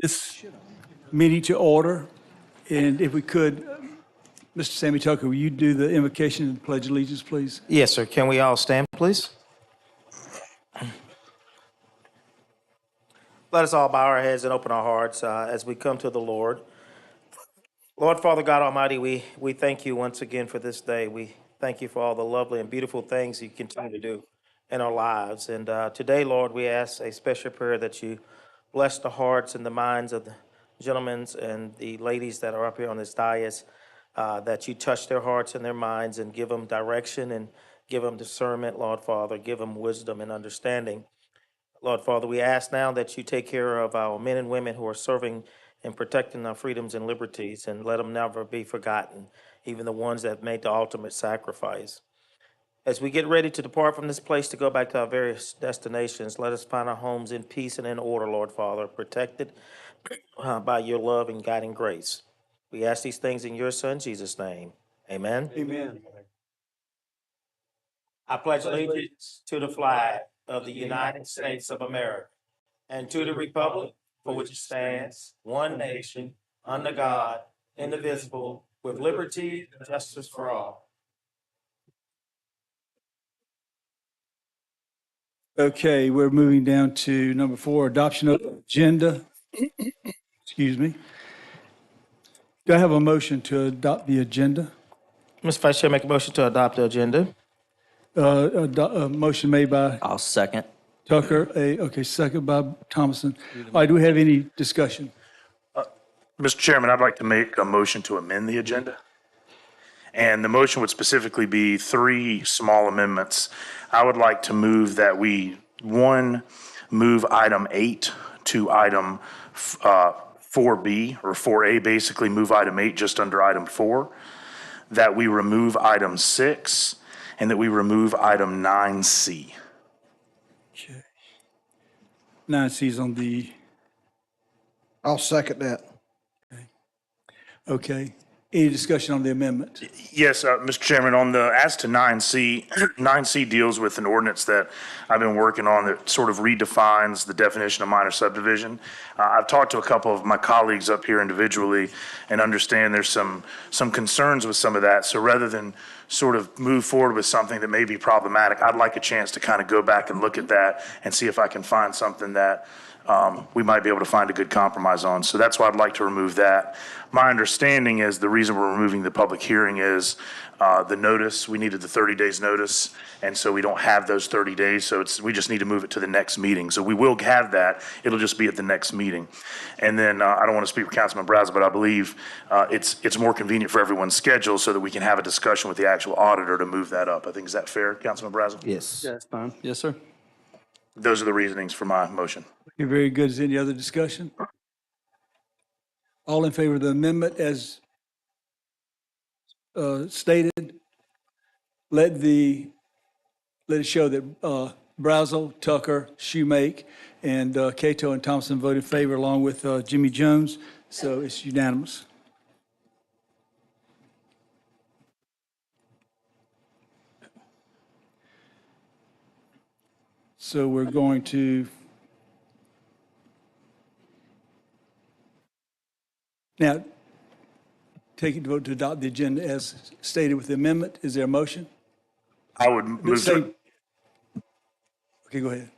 this meeting to order. And if we could, Mr. Sammy Tucker, will you do the invocation and pledge allegiance, please? Yes, sir. Can we all stand, please? Let us all bow our heads and open our hearts as we come to the Lord. Lord, Father God Almighty, we thank you once again for this day. We thank you for all the lovely and beautiful things you continue to do in our lives. And today, Lord, we ask a special prayer that you bless the hearts and the minds of the gentlemen and the ladies that are up here on this dais, that you touch their hearts and their minds and give them direction and give them discernment, Lord Father. Give them wisdom and understanding. Lord Father, we ask now that you take care of our men and women who are serving and protecting our freedoms and liberties, and let them never be forgotten, even the ones that made the ultimate sacrifice. As we get ready to depart from this place to go back to our various destinations, let us find our homes in peace and in order, Lord Father, protected by your love and guiding grace. We ask these things in your Son, Jesus' name. Amen. Amen. I pledge allegiance to the flag of the United States of America and to the republic for which it stands, one nation, under God, indivisible, with liberty and justice for all. Okay, we're moving down to number 4, adoption of agenda. Excuse me. Do I have a motion to adopt the agenda? Mr. Vice Chair, make a motion to adopt the agenda. A motion made by I'll second. Tucker, second by Thomason. All right, do we have any discussion? Mr. Chairman, I'd like to make a motion to amend the agenda. And the motion would specifically be 3 small amendments. I would like to move that we, 1, move item 8 to item 4B, or 4A, basically move item 8 just under item 4, that we remove item 6, and that we remove item 9C. Okay. 9C is on the, I'll second that. okay. Any discussion on the amendment? Yes, Mr. Chairman, as to 9C, 9C deals with an ordinance that I've been working on that sort of redefines the definition of minor subdivision. I've talked to a couple of my colleagues up here individually and understand there's some concerns with some of that. So rather than sort of move forward with something that may be problematic, I'd like a chance to kind of go back and look at that and see if I can find something that we might be able to find a good compromise on. So that's why I'd like to remove that. My understanding is the reason we're removing the public hearing is the notice. We needed the 30 days notice, and so we don't have those 30 days. So we just need to move it to the next meeting. So we will have that. It'll just be at the next meeting. And then I don't want to speak for Councilman Brazel, but I believe it's more convenient for everyone's schedule so that we can have a discussion with the actual auditor to move that up. I think, is that fair, Councilman Brazel? Yes. That's fine. Yes, sir. Those are the reasonings for my motion. Okay, very good. Is there any other discussion? All in favor of the amendment as stated? Let it show that Brazel, Tucker, Shoemake, and Cato and Thompson voted in favor along with Jimmy Jones. So it's unanimous. So we're going to now take it to vote to adopt the agenda as stated with the amendment. Is there a motion? I would move to Okay, go ahead.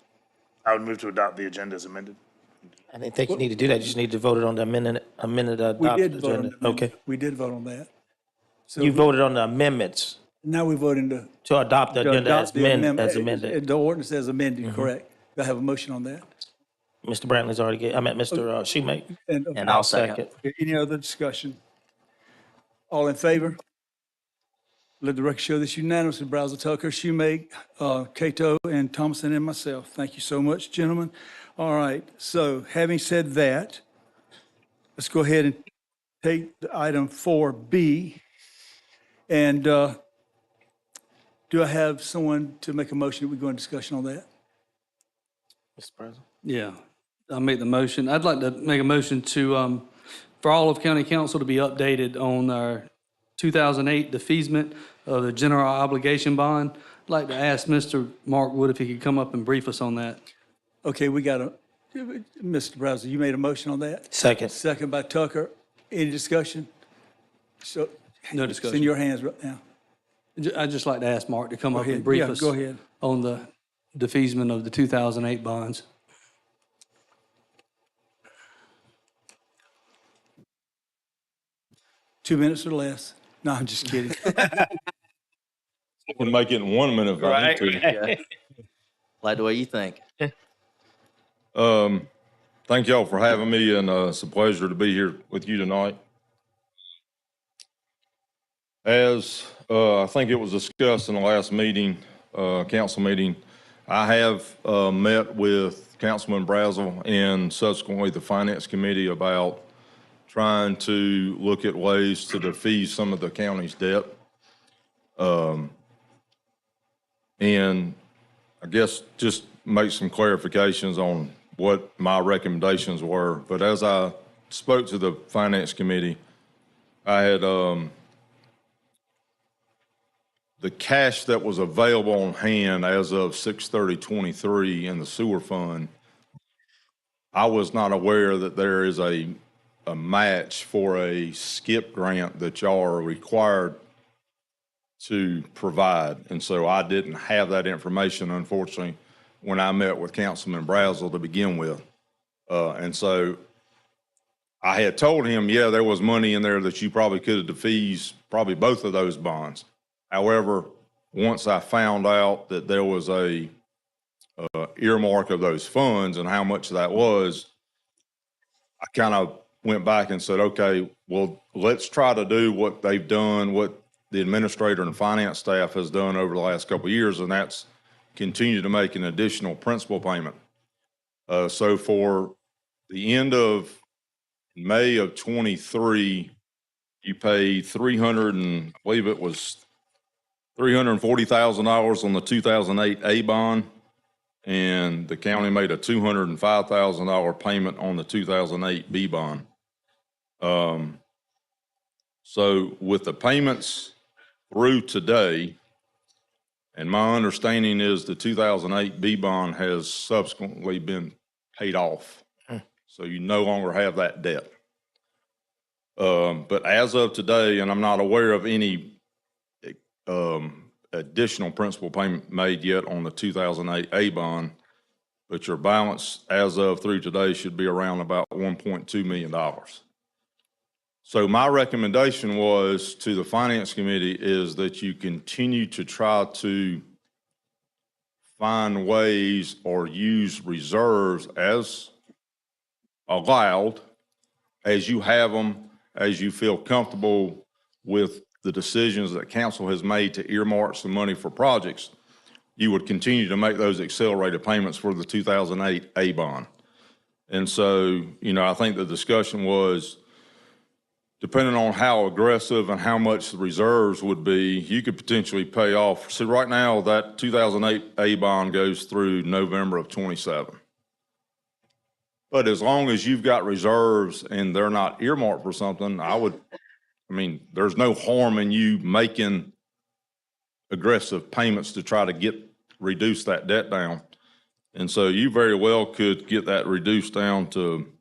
adopt the agenda as amended. I didn't think you need to do that. You just need to vote on the amended We adopt did vote on agenda. the Okay. amendment. We did vote on that. So You voted on the amendments now we're voting to adopt the to agenda adopt as the amended. The ordinance as amended, correct. Do I have a motion on that? Mr. Brantley's already Mr. Shoemake. And I'll second. Okay, any other discussion? All in favor? Let the record show this unanimously. Brazel, Tucker, Shoemake, Cato, and Thompson, and myself. Thank you so much, gentlemen. All right, so having said that, let's go ahead and take the item 4B. And do I have someone to make a motion that we go into discussion on that? Mr. President. Yeah, I'll make the motion. I'd like to make a motion to, for all of county council to be updated on our 2008 defeasance of the general obligation bond. I'd like to ask Mr. Mark Wood if he could come up and brief us on that. Okay, we got Mr. Brazel, you made a motion on that? Second. Second by Tucker. Any discussion? So No it's in discussion. your hands right now. I'd just like to ask Mark to come up ahead. and brief Yeah, us go ahead. on the defeasance of the 2008 bonds. Two minutes or less. No, I'm just kidding. I can make it in 1 minute if I need to. Yeah. Like the way you think. Thank y'all for having me, and it's a pleasure to be here with you tonight. As I think it was discussed in the last meeting, council meeting, I have met with Councilman Brazel and subsequently the Finance Committee about trying to look at ways to defease some of the county's debt. And I guess just make some clarifications on what my recommendations were. But as I spoke to the Finance Committee, I had the cash that was available on hand as of 6/30/23 in the sewer fund. I was not aware that there is a match for a SCIP grant that y'all are required to provide. And so I didn't have that information, unfortunately, when I met with Councilman Brazel to begin with. And so I had told him, yeah, there was money in there that you probably could have defeased probably both of those bonds. However, once I found out that there was a earmark of those funds and how much that was, I kind of went back and said, okay, well, let's try to do what they've done, what the administrator and finance staff has done over the last couple of years, and that's continue to make an additional principal payment. So for the end of May of 23, you paid I believe it was $340,000 on the 2008 A bond, and the county made a $205,000 payment on the 2008 B bond. So with the payments through today, and my understanding is the 2008 B bond has subsequently been paid off. So you no longer have that debt. But as of today, and I'm not aware of any additional principal payment made yet on the 2008 A bond, but your balance as of through today should be around about $1.2 million. So my recommendation was to the Finance Committee is that you continue to try to find ways or use reserves as allowed, as you have them, as you feel comfortable with the decisions that council has made to earmark some money for projects. You would continue to make those accelerated payments for the 2008 A bond. And so, you know, I think the discussion was, depending on how aggressive and how much the reserves would be, you could potentially pay off. So right now, that 2008 A bond goes through November of 27. But as long as you've got reserves and they're not earmarked for something, there's no harm in you making aggressive payments to try to reduce that debt down. And so you very well could get that reduced down to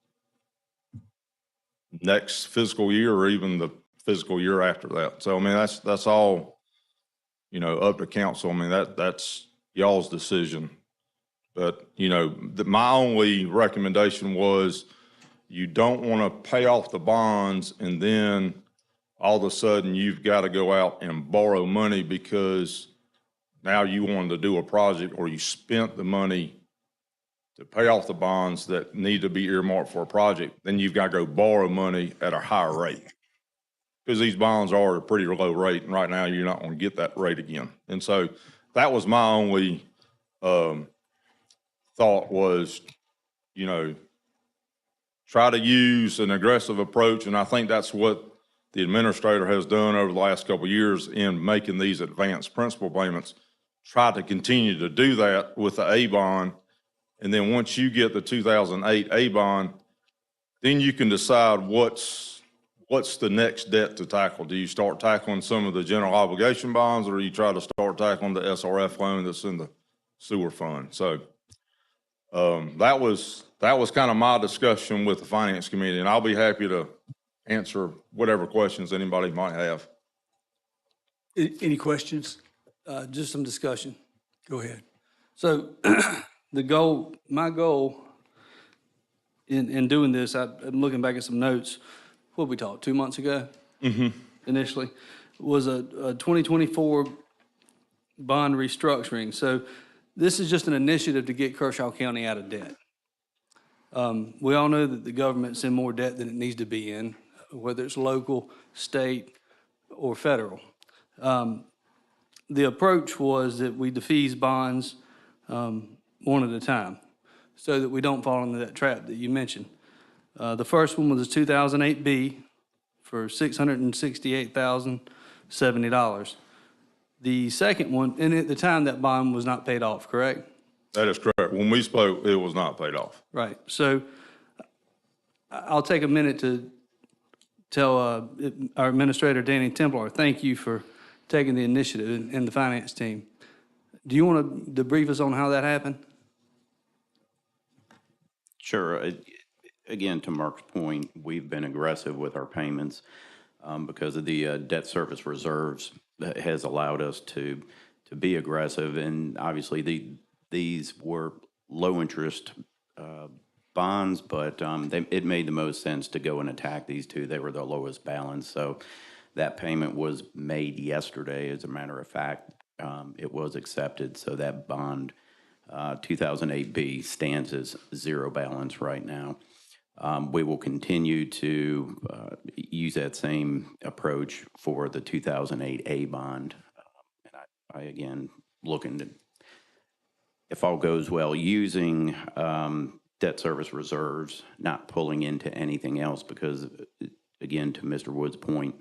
next fiscal year or even the fiscal year after that. So, I mean, that's all, you know, up to council. I mean, that's y'all's decision. But, you know, my only recommendation was you don't want to pay off the bonds and then all of a sudden you've got to go out and borrow money because now you wanted to do a project or you spent the money to pay off the bonds that need to be earmarked for a project. Then you've got to go borrow money at a higher rate because these bonds are at a pretty low rate. And right now you're not going to get that rate again. And so that was my only thought was, you know, try to use an aggressive approach. And I think that's what the administrator has done over the last couple of years in making these advanced principal payments. Try to continue to do that with the A bond. And then once you get the 2008 A bond, then you can decide what's the next debt to tackle. Do you start tackling some of the general obligation bonds or you try to start tackling the SRF loan that's in the sewer fund? So That was kind of my discussion with the finance committee, and I'll be happy to answer whatever questions anybody might have. Any questions? Just some discussion. Go ahead. So my goal in doing this, I'm looking back at some notes, what we talked, 2 months ago? Initially, was a 2024 bond restructuring. So this is just an initiative to get Kershaw County out of debt. We all know that the government's in more debt than it needs to be in, whether it's local, state, or federal. The approach was that we defease bonds one at a time so that we don't fall into that trap that you mentioned. The first one was a 2008B for $668,070. The second one, and at the time that bond was not paid off, correct? That is correct. When we spoke, it was not paid off. Right. So I'll take a minute to tell our administrator, Danny Templar, thank you for taking the initiative and the finance team. Do you want to debrief us on how that happened? Sure. Again, to Mark's point, we've been aggressive with our payments because of the debt service reserves that has allowed us to be aggressive. And obviously, these were low-interest bonds, but it made the most sense to go and attack these two. They were the lowest balance. So that payment was made yesterday. As a matter of fact, it was accepted. So that bond, 2008B, stands as zero balance right now. We will continue to use that same approach for the 2008A bond. And I again, looking to, if all goes well, using debt service reserves, not pulling into anything else, because, again, to Mr. Wood's point,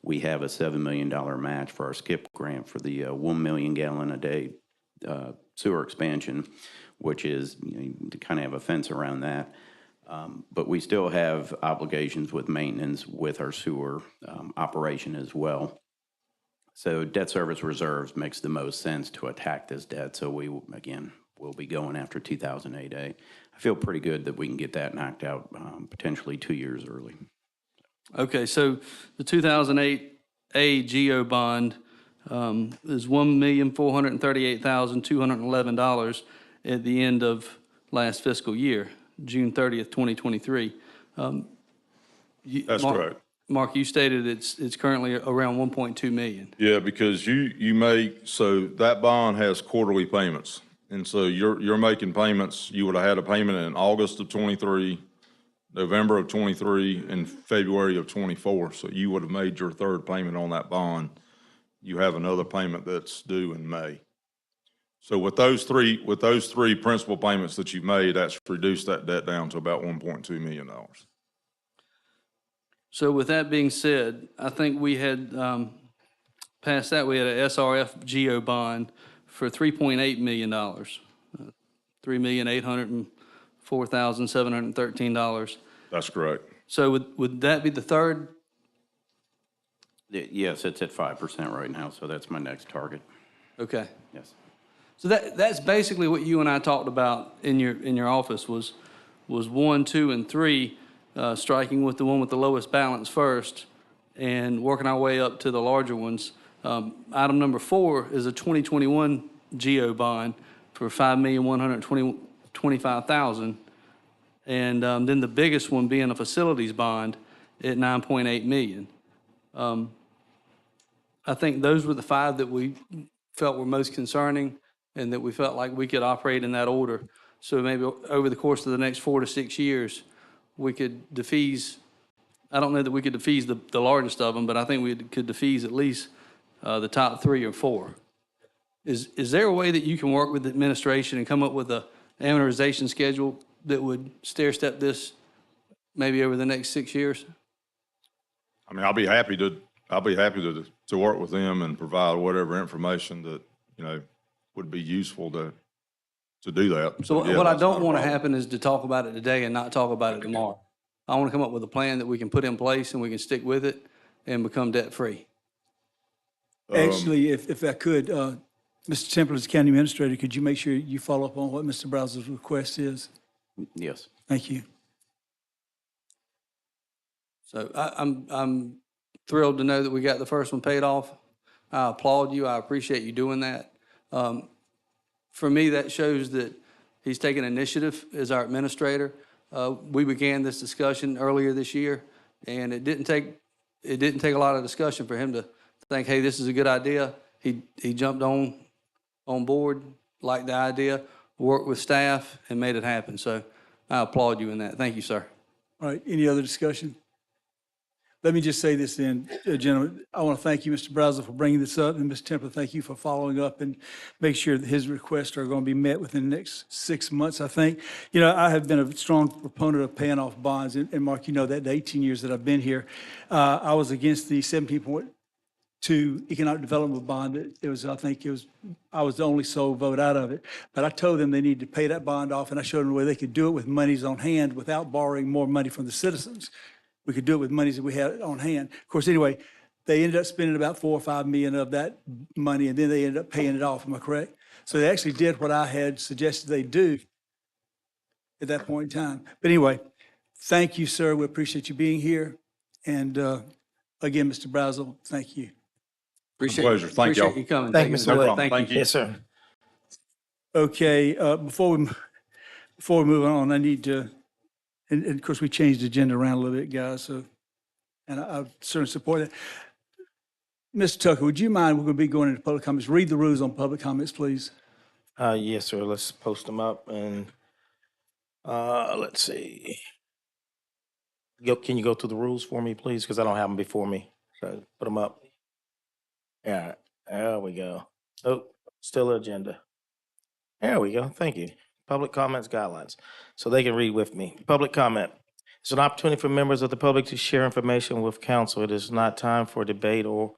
we have a $7 million match for our SCIP grant for the 1 million gallon a day sewer expansion, which is, to kind of have a fence around that. But we still have obligations with maintenance with our sewer operation as well. So debt service reserves makes the most sense to attack this debt. So we, again, will be going after 2008A. I feel pretty good that we can get that knocked out potentially 2 years early. Okay, so the 2008A GO bond is $1,438,211 at the end of last fiscal year, June 30th, 2023. That's correct. Mark, you stated it's currently around 1.2 million. Yeah, because you make, so that bond has quarterly payments. And so you're making payments, you would have had a payment in August of 23, November of 23, and February of 24. So you would have made your third payment on that bond. You have another payment that's due in May. So with those three principal payments that you've made, that's reduced that debt down to about $1.2 million. So with that being said, I think we had, past that, we had a SRF GO bond for $3.8 million, $3,804,713. That's correct. So would that be the third? Yes, it's at 5% right now, so that's my next target. Okay. Yes. So that's basically what you and I talked about in your office was 1, 2, and 3, striking with the one with the lowest balance first and working our way up to the larger ones. Item number 4 is a 2021 GO bond for $5,125,000, and then the biggest one being a facilities bond at $9.8 million. I think those were the 5 that we felt were most concerning and that we felt like we could operate in that order. So maybe over the course of the next 4 to 6 years, we could defease, I don't know that we could defease the largest of them, but I think we could defease at least the top 3 or 4. Is there a way that you can work with the administration and come up with a amortization schedule that would stair-step this maybe over the next 6 years? I mean, I'll be happy to work with them and provide whatever information that, would be useful to do that. So yeah, what I that's not don't a want to problem. happen is to talk about it today and not talk about it tomorrow. I want to come up with a plan that we can put in place and we can stick with it and become debt-free. Actually, if I could, Mr. Temple, as county administrator, could you make sure you follow up on what Mr. Brazel's request is? Yes. Thank you. So I'm thrilled to know that we got the first one paid off. I applaud you. I appreciate you doing that. For me, that shows that he's taken initiative as our administrator. We began this discussion earlier this year, and it didn't take a lot of discussion for him to think, hey, this is a good idea. He jumped on board, liked the idea, worked with staff, and made it happen. So I applaud you in that. Thank you, sir. All right, any other discussion? Let me just say this then, gentlemen. I want to thank you, Mr. Brazel, for bringing this up, and Mr. Temple, thank you for following up and make sure that his requests are going to be met within the next 6 months, I think. You know, I have been a strong proponent of paying off bonds, and Mark, you know that the 18 years that I've been here, I was against the 17.2 economic development bond. I was the only sole vote out of it. But I told them they needed to pay that bond off, and I showed them the way they could do it with monies on hand without borrowing more money from the citizens. We could do it with monies that we had on hand. Of course, anyway, they ended up spending about $4 or $5 million of that money, and then they ended up paying it off. Am I correct? So they actually did what I had suggested they do at that point in time. But anyway, thank you, sir. We appreciate you being here. And again, Mr. Brazel, thank you. Appreciate pleasure. Thank y'all. Appreciate you coming. Thank you, Take Mr. it. Wood. problem. Thank Thank you. you. Yes, sir. Okay, before we move on, I need to, and of course, we changed the agenda around a little bit, guys, so, and I certainly support that. Mr. Tucker, would you mind, we're going to be going into public comments. Read the rules on public comments, please. Yes, sir. Let's post them up and, let's see. Can you go through the rules for me, please? Because I don't have them before me. So put them up. Yeah, there we go. Oh, still agenda. There we go. Thank you. Public comments guidelines. So they can read with me. Public comment. It's an opportunity for members of the public to share information with council. It is not time for debate or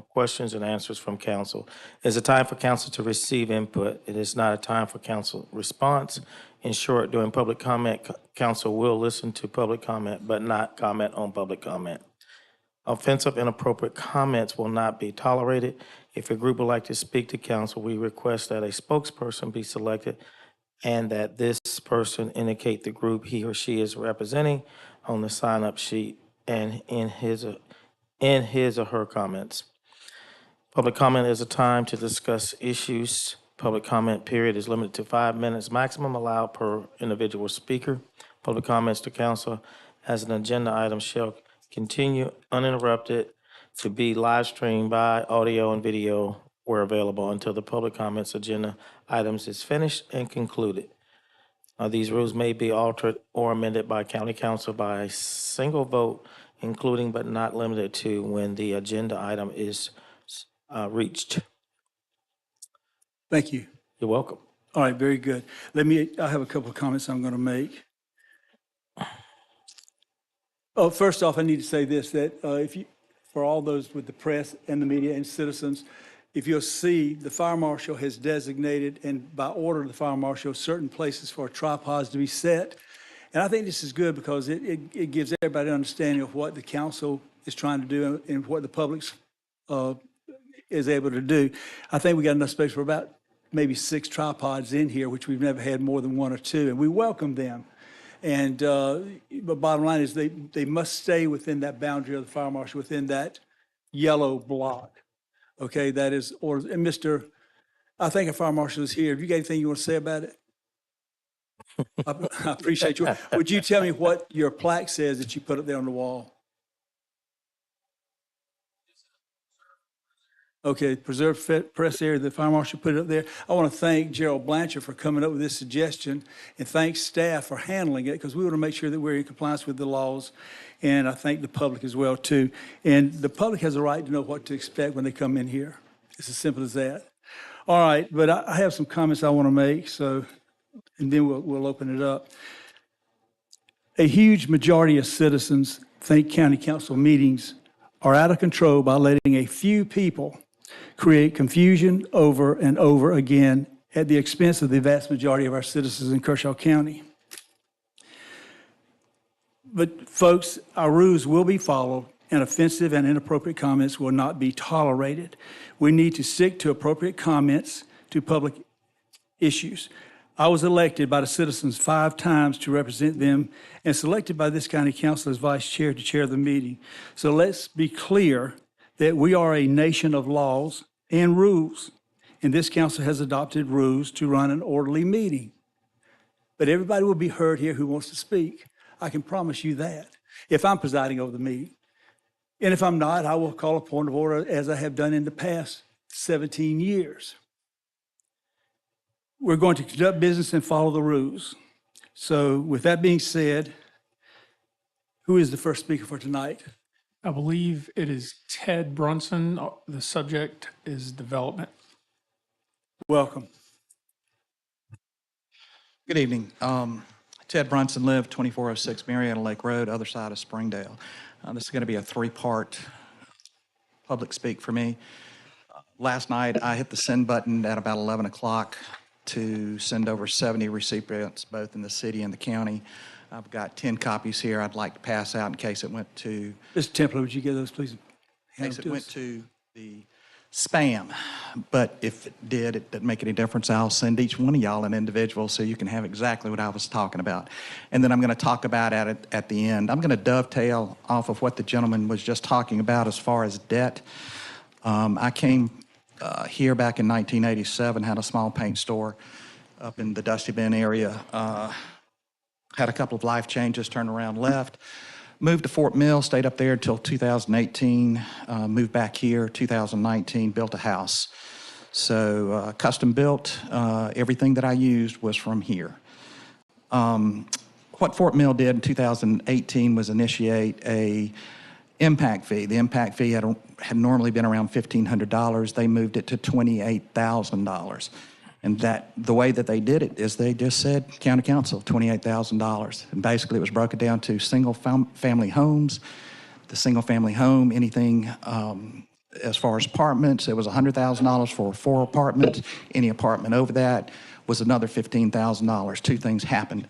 questions and answers from council. It's a time for council to receive input. It is not a time for council response. In short, during public comment, council will listen to public comment, but not comment on public comment. Offensive, inappropriate comments will not be tolerated. If a group would like to speak to council, we request that a spokesperson be selected and that this person indicate the group he or she is representing on the sign-up sheet and in his or her comments. Public comment is a time to discuss issues. Public comment period is limited to 5 minutes, maximum allowed per individual speaker. Public comments to council as an agenda item shall continue uninterrupted to be live streamed by audio and video where available until the public comments agenda items is finished and concluded. These rules may be altered or amended by county council by a single vote, including but not limited to when the agenda item is reached. Thank you. You're welcome. All right, very good. I have a couple of comments I'm going to make. Oh, first off, I need to say this, that for all those with the press and the media and citizens, if you'll see, the fire marshal has designated, and by order of the fire marshal, certain places for tripods to be set. And I think this is good because it gives everybody an understanding of what the council is trying to do and what the public is able to do. I think we got enough space for about maybe 6 tripods in here, which we've never had more than 1 or 2, and we welcome them. And but bottom line is they must stay within that boundary of the fire marshal, within that yellow block. Okay, that is order. And I think a fire marshal is here. Have you got anything you want to say about it? I appreciate you. Would you tell me what your plaque says that you put up there on the wall? Okay, preserve press area, the fire marshal put it up there. I want to thank Gerald Blanchard for coming up with this suggestion and thank staff for handling it because we want to make sure that we're in compliance with the laws. And I thank the public as well too. And the public has a right to know what to expect when they come in here. It's as simple as that. All right, but I have some comments I want to make, so, and then we'll open it up. A huge majority of citizens think county council meetings are out of control by letting a few people create confusion over and over again at the expense of the vast majority of our citizens in Kershaw County. But folks, our rules will be followed and offensive and inappropriate comments will not be tolerated. We need to stick to appropriate comments to public issues. I was elected by the citizens 5 times to represent them and selected by this county council as vice chair to chair the meeting. So let's be clear that we are a nation of laws and rules, and this council has adopted rules to run an orderly meeting. But everybody will be heard here who wants to speak. I can promise you that, if I'm presiding over the meeting. And if I'm not, I will call a point of order as I have done in the past 17 years. We're going to conduct business and follow the rules. So with that being said, who is the first speaker for tonight? I believe it is Ted Brunson. The subject is development. Welcome. Good evening. Ted Brunson, live 2406 Marietta Lake Road, other side of Springdale. This is going to be a 3-part public speak for me. Last night, I hit the send button at about 11 o'clock to send over 70 recipients, both in the city and the county. I've got 10 copies here I'd like to pass out in case it went to... Mr. Templer, would you give those, please? In case it went to the spam, but if it did, it doesn't make any difference. I'll send each one of y'all an individual so you can have exactly what I was talking about. And then I'm going to talk about it at the end. I'm going to dovetail off of what the gentleman was just talking about as far as debt. I came here back in 1987, had a small paint store up in the Dusty Bend area. Had a couple of life changes, turned around, left. Moved to Fort Mill, stayed up there until 2018, moved back here, 2019, built a house. So custom built, everything that I used was from here. What Fort Mill did in 2018 was initiate a impact fee. The impact fee had normally been around $1,500. They moved it to $28,000. And that the way that they did it is they just said, county council, $28,000. And basically it was broken down to single family homes. The single family home, anything as far as apartments, it was $100,000 for 4 apartments. Any apartment over that was another $15,000. 2 things happened.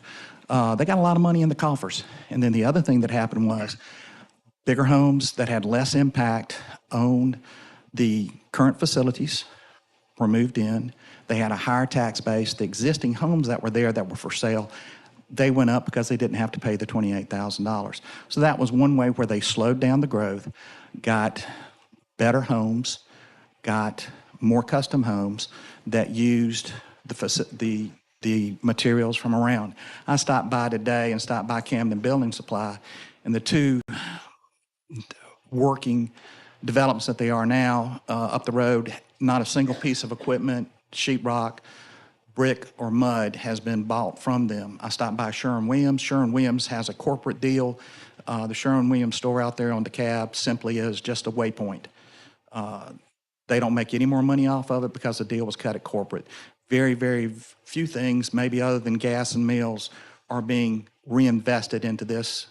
They got a lot of money in the coffers. And then the other thing that happened was bigger homes that had less impact owned the current facilities, were moved in. They had a higher tax base. The existing homes that were there that were for sale, they went up because they didn't have to pay the $28,000. So that was one way where they slowed down the growth, got better homes, got more custom homes that used the materials from around. I stopped by today and stopped by Camden Building Supply, and the 2 working developments that they are now up the road, not a single piece of equipment, sheetrock, brick, or mud has been bought from them. I stopped by Sherwin-Williams. Sherwin-Williams has a corporate deal. The Sherwin-Williams store out there on DeKalb simply is just a waypoint. They don't make any more money off of it because the deal was cut at corporate. Very, very few things, maybe other than gas and meals, are being reinvested into this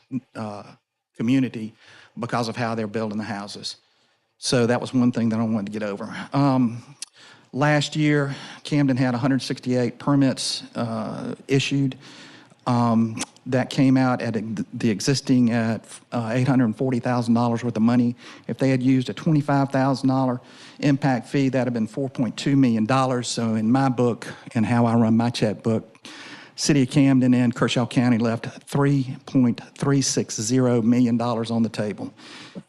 community because of how they're building the houses. So that was one thing that I wanted to get over. Last year, Camden had 168 permits issued. That came out at the existing at $840,000 worth of money. If they had used a $25,000 impact fee, that would have been $4.2 million. So in my book and how I run my checkbook, City of Camden and Kershaw County left $3.360 million on the table.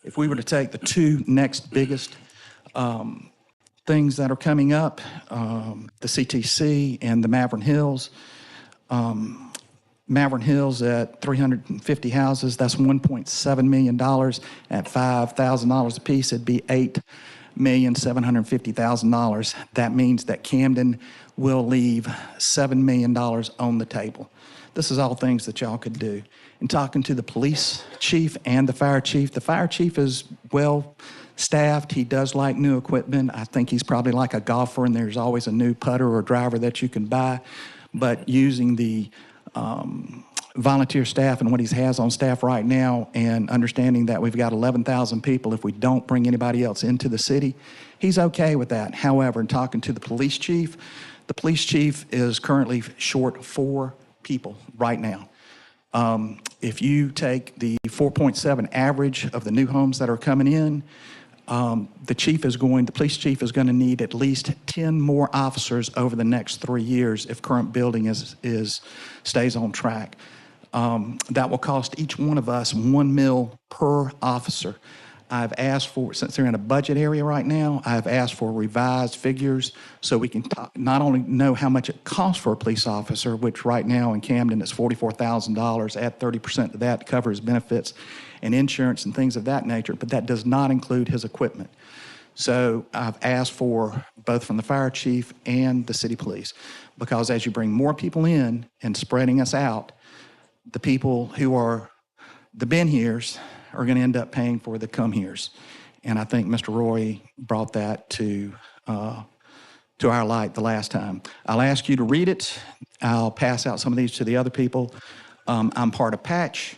If we were to take the 2 next biggest things that are coming up, the CTC and the Maverick Hills. Maverick Hills at 350 houses, that's $1.7 million. At $5,000 a piece, it'd be $8,750,000. That means that Camden will leave $7 million on the table. This is all things that y'all could do. In talking to the police chief and the fire chief is well staffed. He does like new equipment. I think he's probably like a golfer, and there's always a new putter or driver that you can buy. But using the volunteer staff and what he has on staff right now, and understanding that we've got 11,000 people if we don't bring anybody else into the city, he's okay with that. However, in talking to the police chief is currently short 4 people right now. If you take the 4.7 average of the new homes that are coming in, the police chief is going to need at least 10 more officers over the next 3 years if current building stays on track. That will cost each one of us $1 million per officer. I've asked for, since they're in a budget area right now, I've asked for revised figures so we can not only know how much it costs for a police officer, which right now in Camden is $44,000, add 30% to that to cover his benefits and insurance and things of that nature, but that does not include his equipment. So I've asked for both from the fire chief and the city police, because as you bring more people in and spreading us out, the people who are the been heres are going to end up paying for the come heres. And I think Mr. Roy brought that to our light the last time. I'll ask you to read it. I'll pass out some of these to the other people. I'm part of PATCH.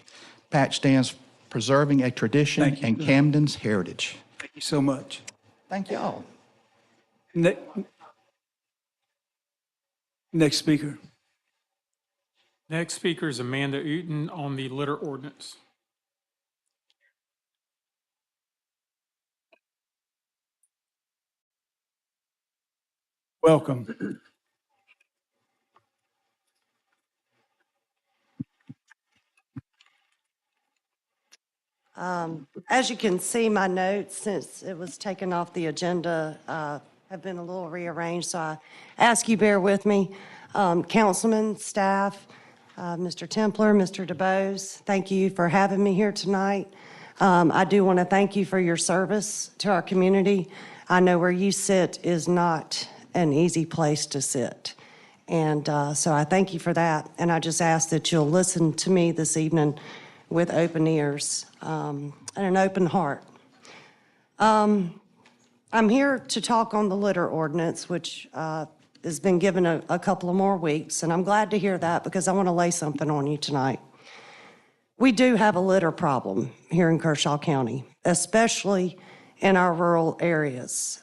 PATCH stands for Preserving a Tradition Thank you. and Camden's Heritage. Thank you so much. Thank y'all. Next speaker. Next speaker is Amanda Uten on the litter ordinance. Welcome. As you can see, my notes, since it was taken off the agenda, have been a little rearranged, so I ask you bear with me. Councilman, staff, Mr. Templer, Mr. DeBose, thank you for having me here tonight. I do want to thank you for your service to our community. I know where you sit is not an easy place to sit. And so I thank you for that. And I just ask that you'll listen to me this evening with open ears and an open heart. I'm here to talk on the litter ordinance, which has been given a couple of more weeks, and I'm glad to hear that because I want to lay something on you tonight. We do have a litter problem here in Kershaw County, especially in our rural areas.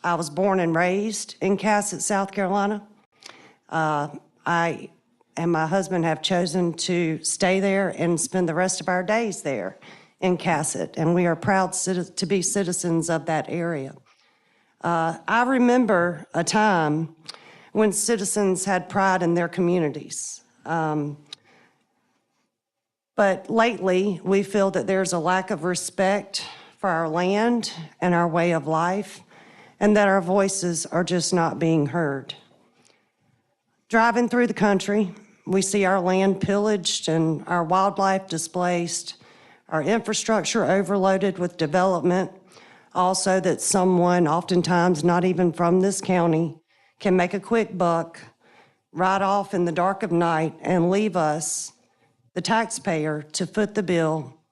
I was born and raised in Cassett, South Carolina. I and my husband have chosen to stay there and spend the rest of our days there in Cassett, and we are proud to be citizens of that area. I remember a time when citizens had pride in their communities. But lately, we feel that there's a lack of respect for our land and our way of life, and that our voices are just not being heard. Driving through the country, we see our land pillaged and our wildlife displaced, our infrastructure overloaded with development, also that someone, oftentimes not even from this county, can make a quick buck, ride off in the dark of night and leave us, the taxpayer, to foot the bill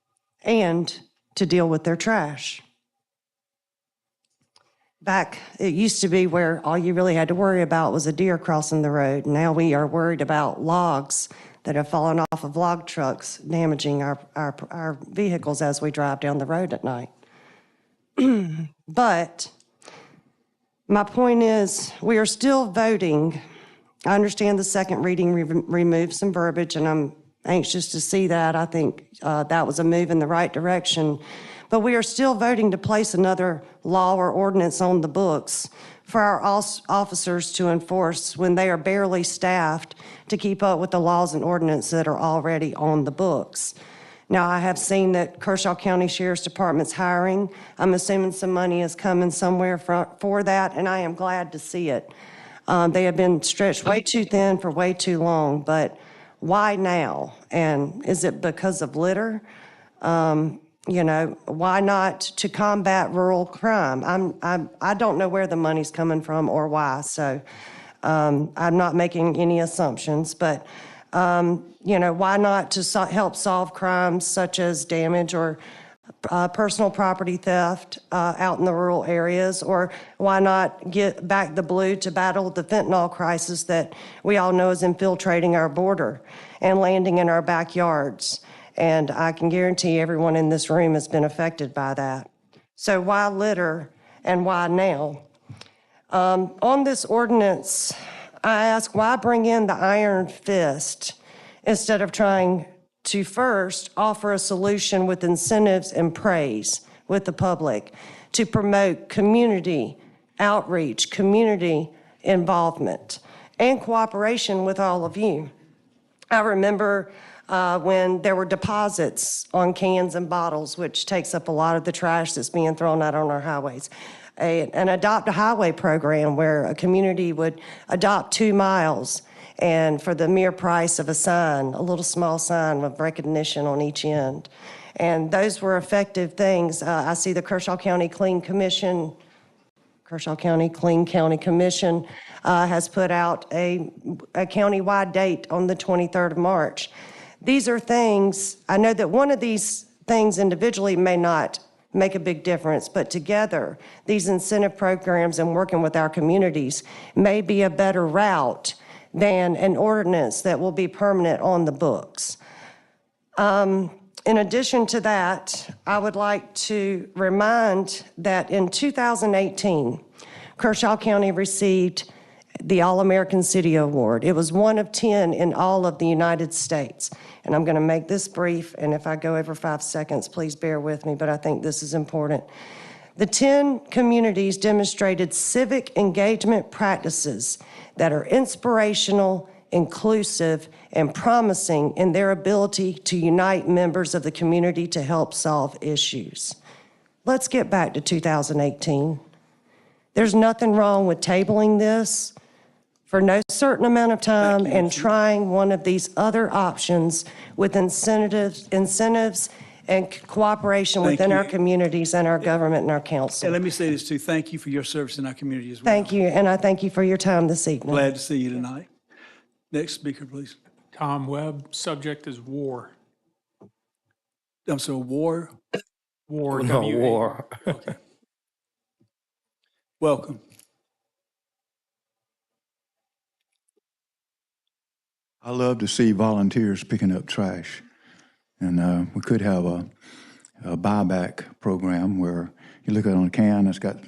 and to deal with their trash. Back, it used to be where all you really had to worry about was a deer crossing the road. Now we are worried about logs that have fallen off of log trucks, damaging our vehicles as we drive down the road at night. But my point is, we are still voting. I understand the second reading removed some verbiage, and I'm anxious to see that. I think that was a move in the right direction. But we are still voting to place another law or ordinance on the books for our officers to enforce when they are barely staffed to keep up with the laws and ordinances that are already on the books. Now, I have seen that Kershaw County Sheriff's Department's hiring. I'm assuming some money is coming somewhere for that, and I am glad to see it. They have been stretched way too thin for way too long, but why now? And is it because of litter? You know, why not to combat rural crime? I don't know where the money's coming from or why, so I'm not making any assumptions, but you know, why not to help solve crimes such as damage or personal property theft out in the rural areas, or why not get back the blue to battle the fentanyl crisis that we all know is infiltrating our border and landing in our backyards? And I can guarantee everyone in this room has been affected by that. So why litter and why now? On this ordinance, I ask, why bring in the iron fist instead of trying to first offer a solution with incentives and praise with the public, to promote community outreach, community involvement, and cooperation with all of you. I remember when there were deposits on cans and bottles, which takes up a lot of the trash that's being thrown out on our highways. An Adopt a Highway program where a community would adopt 2 miles, and for the mere price of a sign, a little small sign with recognition on each end. And those were effective things. I see the Kershaw County Clean Commission has put out a county-wide date on the 23rd of March. These are things, I know that one of these things individually may not make a big difference, but together, these incentive programs and working with our communities may be a better route than an ordinance that will be permanent on the books. In addition to that, I would like to remind that in 2018, Kershaw County received the All-American City Award. It was one of 10 in all of the United States. And I'm going to make this brief, and if I go over 5 seconds, please bear with me, but I think this is important. The 10 communities demonstrated civic engagement practices that are inspirational, inclusive, and promising in their ability to unite members of the community to help solve issues. Let's get back to 2018. There's nothing wrong with tabling this for no certain amount of time and trying one of these other options with incentives and cooperation within our communities and our government and our council. And let me say this too, thank you for your service in our community as well. Thank you, and I thank you for your time this evening. Glad to see you tonight. Next speaker, please. Tom Webb, subject is war. I'm sorry, war? War, No, W-A-R. war. Okay. Welcome. I love to see volunteers picking up trash. And we could have a buyback program where you look at it on a can, it's got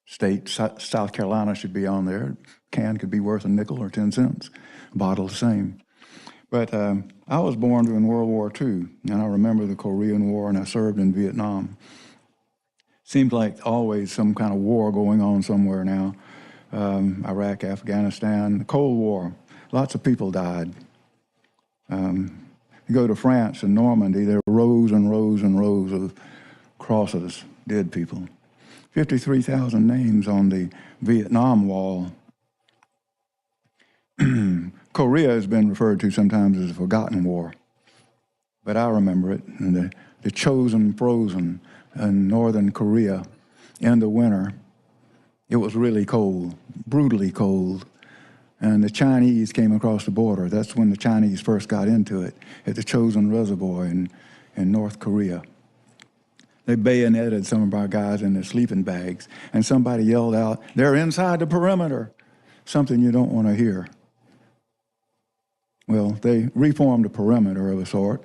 state, South Carolina should be on there. Can could be worth a nickel or 10 cents. Bottle the same. But I was born during World War II, and I remember the Korean War, and I served in Vietnam. Seems like always some kind of war going on somewhere now. Iraq, Afghanistan, the Cold War. Lots of people died. You go to France and Normandy, there are rows and rows and rows of crosses, dead people. 53,000 names on the Vietnam Wall. Korea has been referred to sometimes as a forgotten war, but I remember it, and the chosen frozen in northern Korea in the winter. It was really cold, brutally cold, and the Chinese came across the border. That's when the Chinese first got into it, at the Chosin Reservoir in North Korea. They bayoneted some of our guys in their sleeping bags, and somebody yelled out, "They're inside the perimeter," something you don't want to hear. Well, they reformed a perimeter of a sort,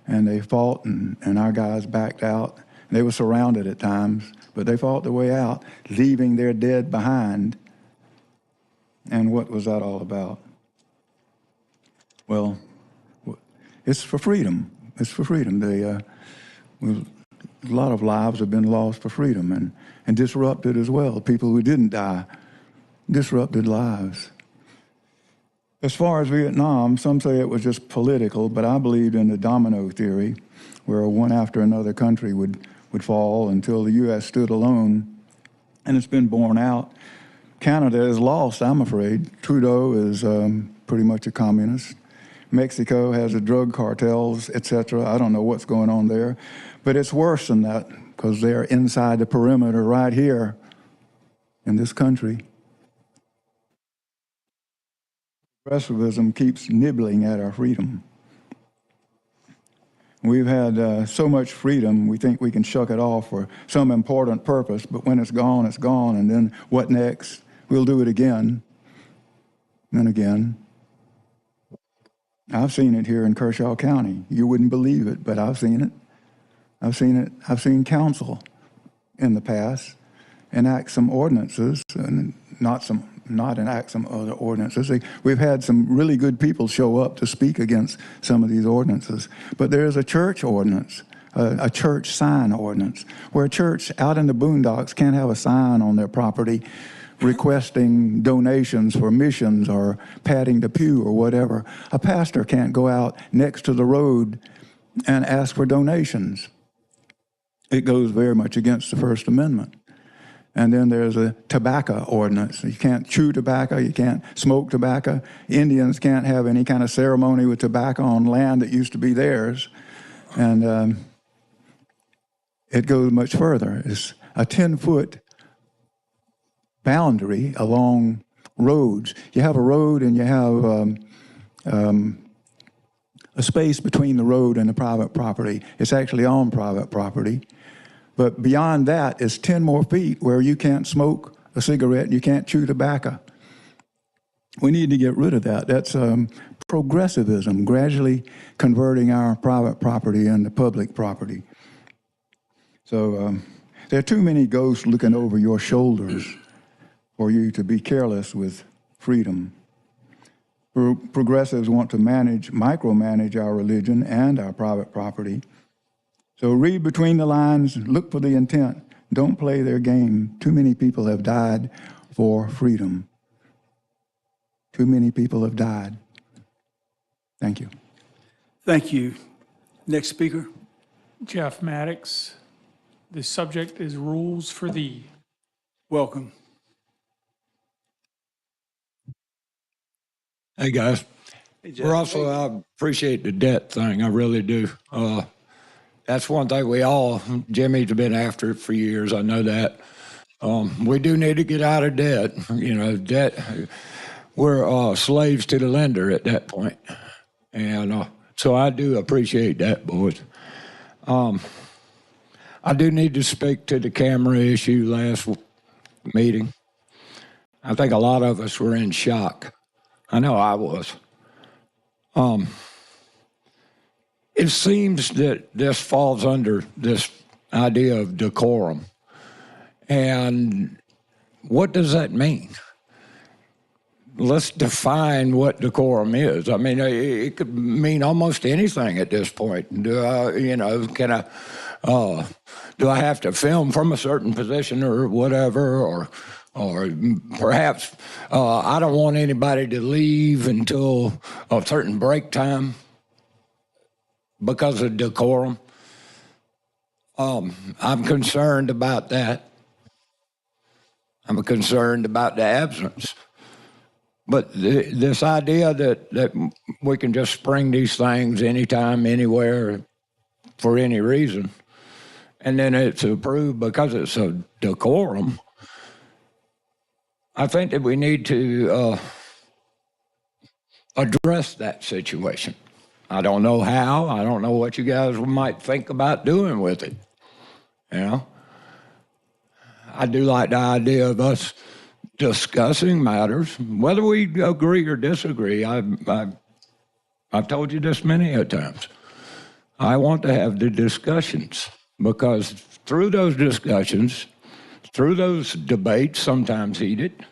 and they fought, and our guys backed out. They were surrounded at times, but they fought their way out, leaving their dead behind. And what was that all about? Well, it's for freedom. It's for freedom. A lot of lives have been lost for freedom and disrupted as well. People who didn't die, disrupted lives. As far as Vietnam, some say it was just political, but I believed in the domino theory, where one after another country would fall until the U.S. stood alone, and it's been borne out. Canada is lost, I'm afraid. Trudeau is pretty much a communist. Mexico has the drug cartels, etc. I don't know what's going on there, but it's worse than that because they're inside the perimeter right here in this country. Progressivism keeps nibbling at our freedom. We've had so much freedom, we think we can shuck it off for some important purpose, but when it's gone, and then what next? We'll do it again and again. I've seen it here in Kershaw County. You wouldn't believe it, but I've seen it. I've seen council in the past enact some ordinances, and not not enact some other ordinances. We've had some really good people show up to speak against some of these ordinances. But there is a church ordinance, a church sign ordinance, where a church out in the boondocks can't have a sign on their property requesting donations for missions or padding the pew or whatever. A pastor can't go out next to the road and ask for donations. It goes very much against the First Amendment. And then there's a tobacco ordinance. You can't chew tobacco, you can't smoke tobacco. Indians can't have any kind of ceremony with tobacco on land that used to be theirs. And it goes much further. It's a 10-foot boundary along roads. You have a road and you have a space between the road and the private property. It's actually on private property. But beyond that is 10 more feet where you can't smoke a cigarette and you can't chew tobacco. We need to get rid of that. That's progressivism, gradually converting our private property into public property. So there are too many ghosts looking over your shoulders for you to be careless with freedom. Progressives want to micromanage our religion and our private property. So read between the lines, look for the intent. Don't play their game. Too many people have died for freedom. Too many people have died. Thank you. Thank you. Next speaker. Jeff Maddox. The subject is rules for thee. Welcome. Hey, guys. Russell, I appreciate the debt thing. I really do. That's one thing Jimmy's been after it for years. I know that. We do need to get out of debt. You know, debt, we're slaves to the lender at that point. And so I do appreciate that, boys. I do need to speak to the camera issue last meeting. I think a lot of us were in shock. I know I was. It seems that this falls under this idea of decorum. And what does that mean? Let's define what decorum is. I mean, it could mean almost anything at this point. Do I have to film from a certain position or whatever, or perhaps I don't want anybody to leave until a certain break time because of decorum. I'm concerned about that. I'm concerned about the absence. But this idea that we can just spring these things anytime, anywhere, for any reason, and then it's approved because it's a decorum, I think that we need to address that situation. I don't know how. I don't know what you guys might think about doing with it. You know? I do like the idea of us discussing matters, whether we agree or disagree. I've told you this many a times. I want to have the discussions, because through those discussions, through those debates, sometimes heated,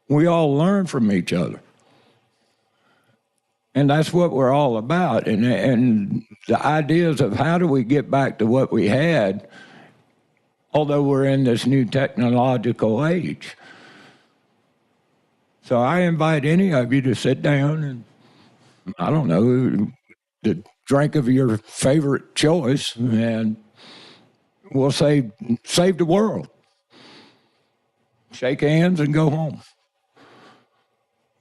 we all learn from each other. And that's what we're all about. And the ideas of how do we get back to what we had, although we're in this new technological age. So I invite any of you to sit down and, I don't know, the drink of your favorite choice, and we'll save the world. Shake hands and go home.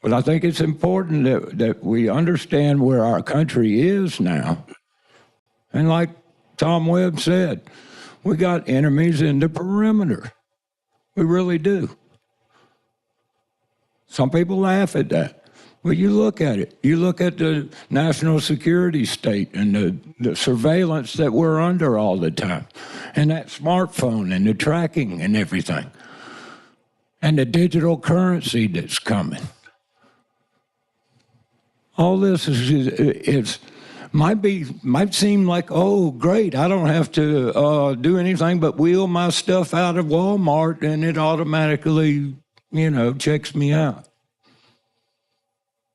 But I think it's important that we understand where our country is now. And like Tom Webb said, we got enemies in the perimeter. We really do. Some people laugh at that. But you look at it. You look at the national security state and the surveillance that we're under all the time, and that smartphone and the tracking and everything, and the digital currency that's coming. All this might seem like, oh, great, I don't have to do anything but wheel my stuff out of Walmart and it automatically checks me out.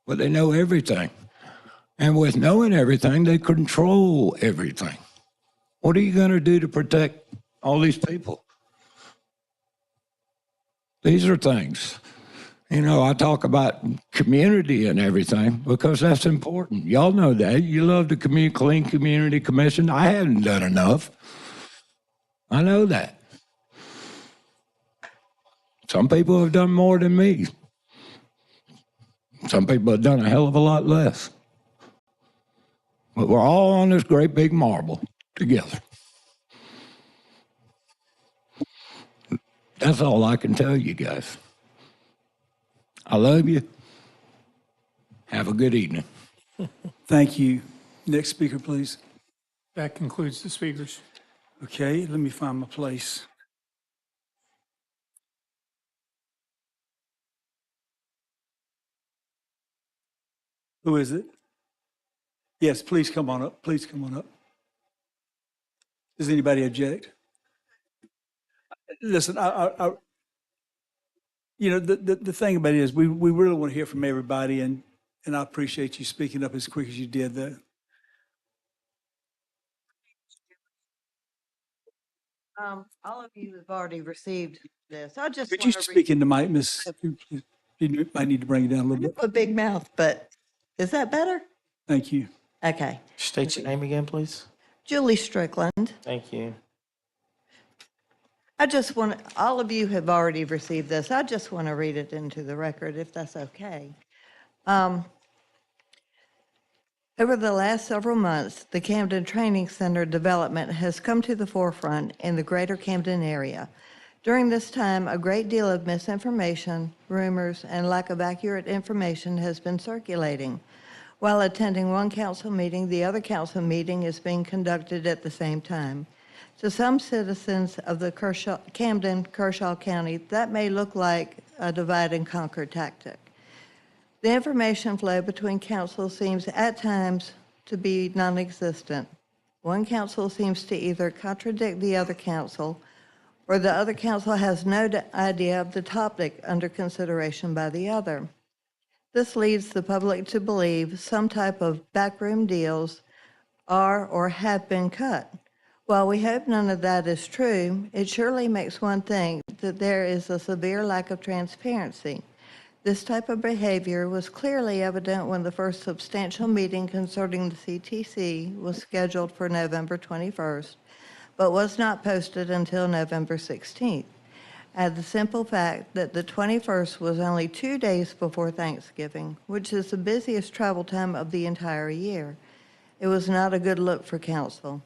But they know everything. And with knowing everything, they control everything. What are you going to do to protect all these people? These are things. I talk about community and everything because that's important. Y'all know that. You love the Clean Community Commission. I haven't done enough. I know that. Some people have done more than me. Some people have done a hell of a lot less. But we're all on this great big marble together. That's all I can tell you guys. I love you. Have a good evening. Thank you. Next speaker, please. That concludes the speakers. Okay, let me find my place. Who is it? Yes, please come on up. Please come on up. Does anybody object? Listen, the thing about it is we really want to hear from everybody, and I appreciate you speaking up as quick as you did that. All of you have already received this. I just Could you want to speak into mic, Miss? You might need to bring it down a little bit. a big mouth, but is that better? Thank you. Okay. State your name again, please. Julie Strickland. Thank you. All of you have already received this. I just want to read it into the record, if that's okay. Over the last several months, the Camden Training Center development has come to the forefront in the greater Camden area. During this time, a great deal of misinformation, rumors, and lack of accurate information has been circulating. While attending one council meeting, the other council meeting is being conducted at the same time. To some citizens of the Camden, Kershaw County, that may look like a divide and conquer tactic. The information flow between councils seems at times to be non-existent. One council seems to either contradict the other council, or the other council has no idea of the topic under consideration by the other. This leads the public to believe some type of backroom deals are or have been cut. While we hope none of that is true, it surely makes one think that there is a severe lack of transparency. This type of behavior was clearly evident when the first substantial meeting concerning the CTC was scheduled for November 21st, but was not posted until November 16th. Add the simple fact that the 21st was only 2 days before Thanksgiving, which is the busiest travel time of the entire year. It was not a good look for council.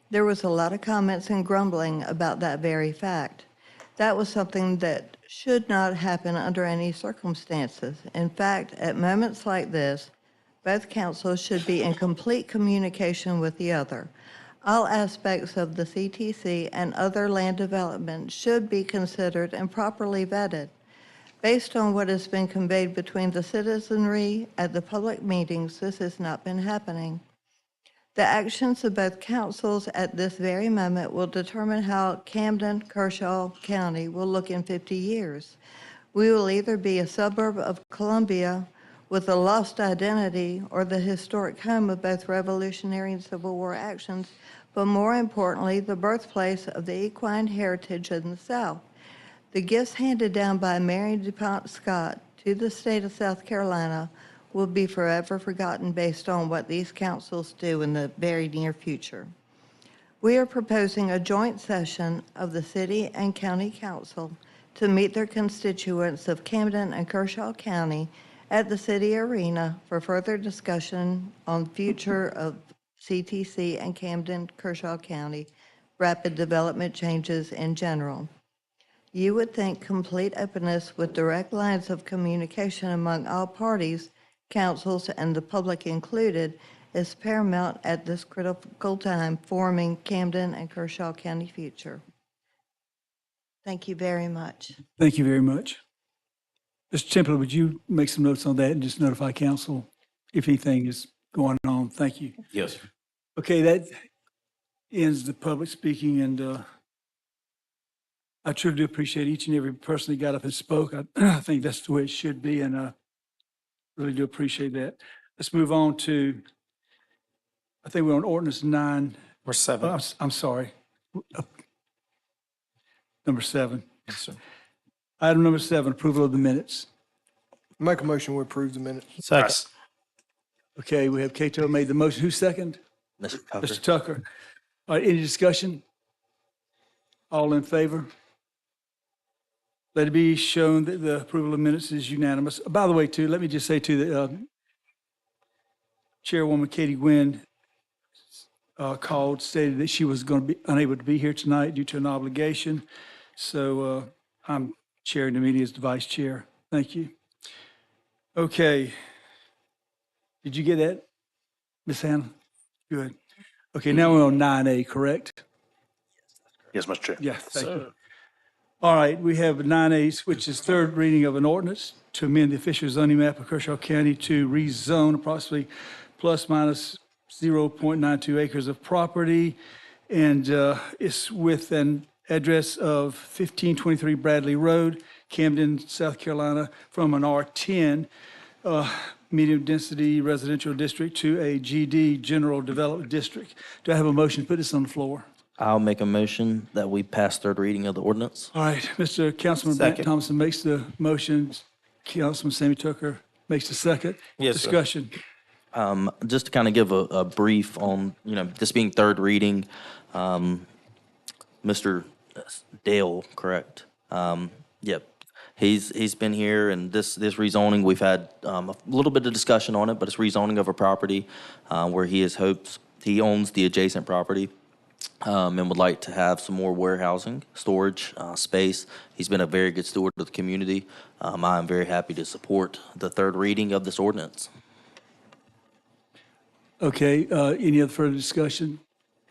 There was a lot of comments and grumbling about that very fact. That was something that should not happen under any circumstances. In fact, at moments like this, both councils should be in complete communication with the other. All aspects of the CTC and other land development should be considered and properly vetted. Based on what has been conveyed between the citizenry at the public meetings, this has not been happening. The actions of both councils at this very moment will determine how Camden, Kershaw County will look in 50 years. We will either be a suburb of Columbia with a lost identity or the historic home of both Revolutionary and Civil War actions, but more importantly, the birthplace of the equine heritage in the South. The gifts handed down by Mary DuPont Scott to the state of South Carolina will be forever forgotten based on what these councils do in the very near future. We are proposing a joint session of the City and County Council to meet their constituents of Camden and Kershaw County at the City Arena for further discussion on future of CTC and Camden, Kershaw County, rapid development changes in general. You would think complete openness with direct lines of communication among all parties, councils, and the public included, is paramount at this critical time forming Camden and Kershaw County future. Thank you very much. Thank you very much. Mr. Temple, would you make some notes on that and just notify council if anything is going on? Thank you. Yes, sir. Okay, that ends the public speaking, and I truly do appreciate each and every person that got up and spoke. I think that's the way it should be, and I really do appreciate that. Let's move on to, I think we're on ordinance 9. We're 7. I'm sorry. Number 7. Yes, sir. Item number 7, approval of the minutes. Make a motion, we approve the minutes. Second. Okay, we have Cato made the motion. Who's second? Mr. Tucker? Mr. Tucker. All right, any discussion? All in favor? Let it be shown that the approval of minutes is unanimous. By the way, too, let me just say, too, that Chairwoman Katie Gwynn called, stated that she was going to be unable to be here tonight due to an obligation. So I'm chairing the meeting as the vice chair. Thank you. Okay. Did you get that, Ms. Hannah? Good. Okay, now we're on 9A, correct? Yes, Mr. Chair. Yeah, thank you. All right, we have 9A, which is third reading of an ordinance to amend the official zoning map of Kershaw County to rezone approximately plus minus 0.92 acres of property. And it's with an address of 1523 Bradley Road, Camden, South Carolina, from an R10 medium density residential district to a GD general development district. Do I have a motion to put this on the floor? I'll make a motion that we pass third reading of the ordinance. All right, Mr. Councilman Brent Second. Thompson makes the motion. Councilman Sammy Tucker makes the second. Yes, sir. Discussion. Just to kind of give a brief on, this being third reading, Mr. Dale, correct? Yep. He's been here, and this rezoning, we've had a little bit of discussion on it, but it's rezoning of a property where he owns the adjacent property and would like to have some more warehousing, storage, space. He's been a very good steward of the community. I am very happy to support the third reading of this ordinance. Okay, any other further discussion?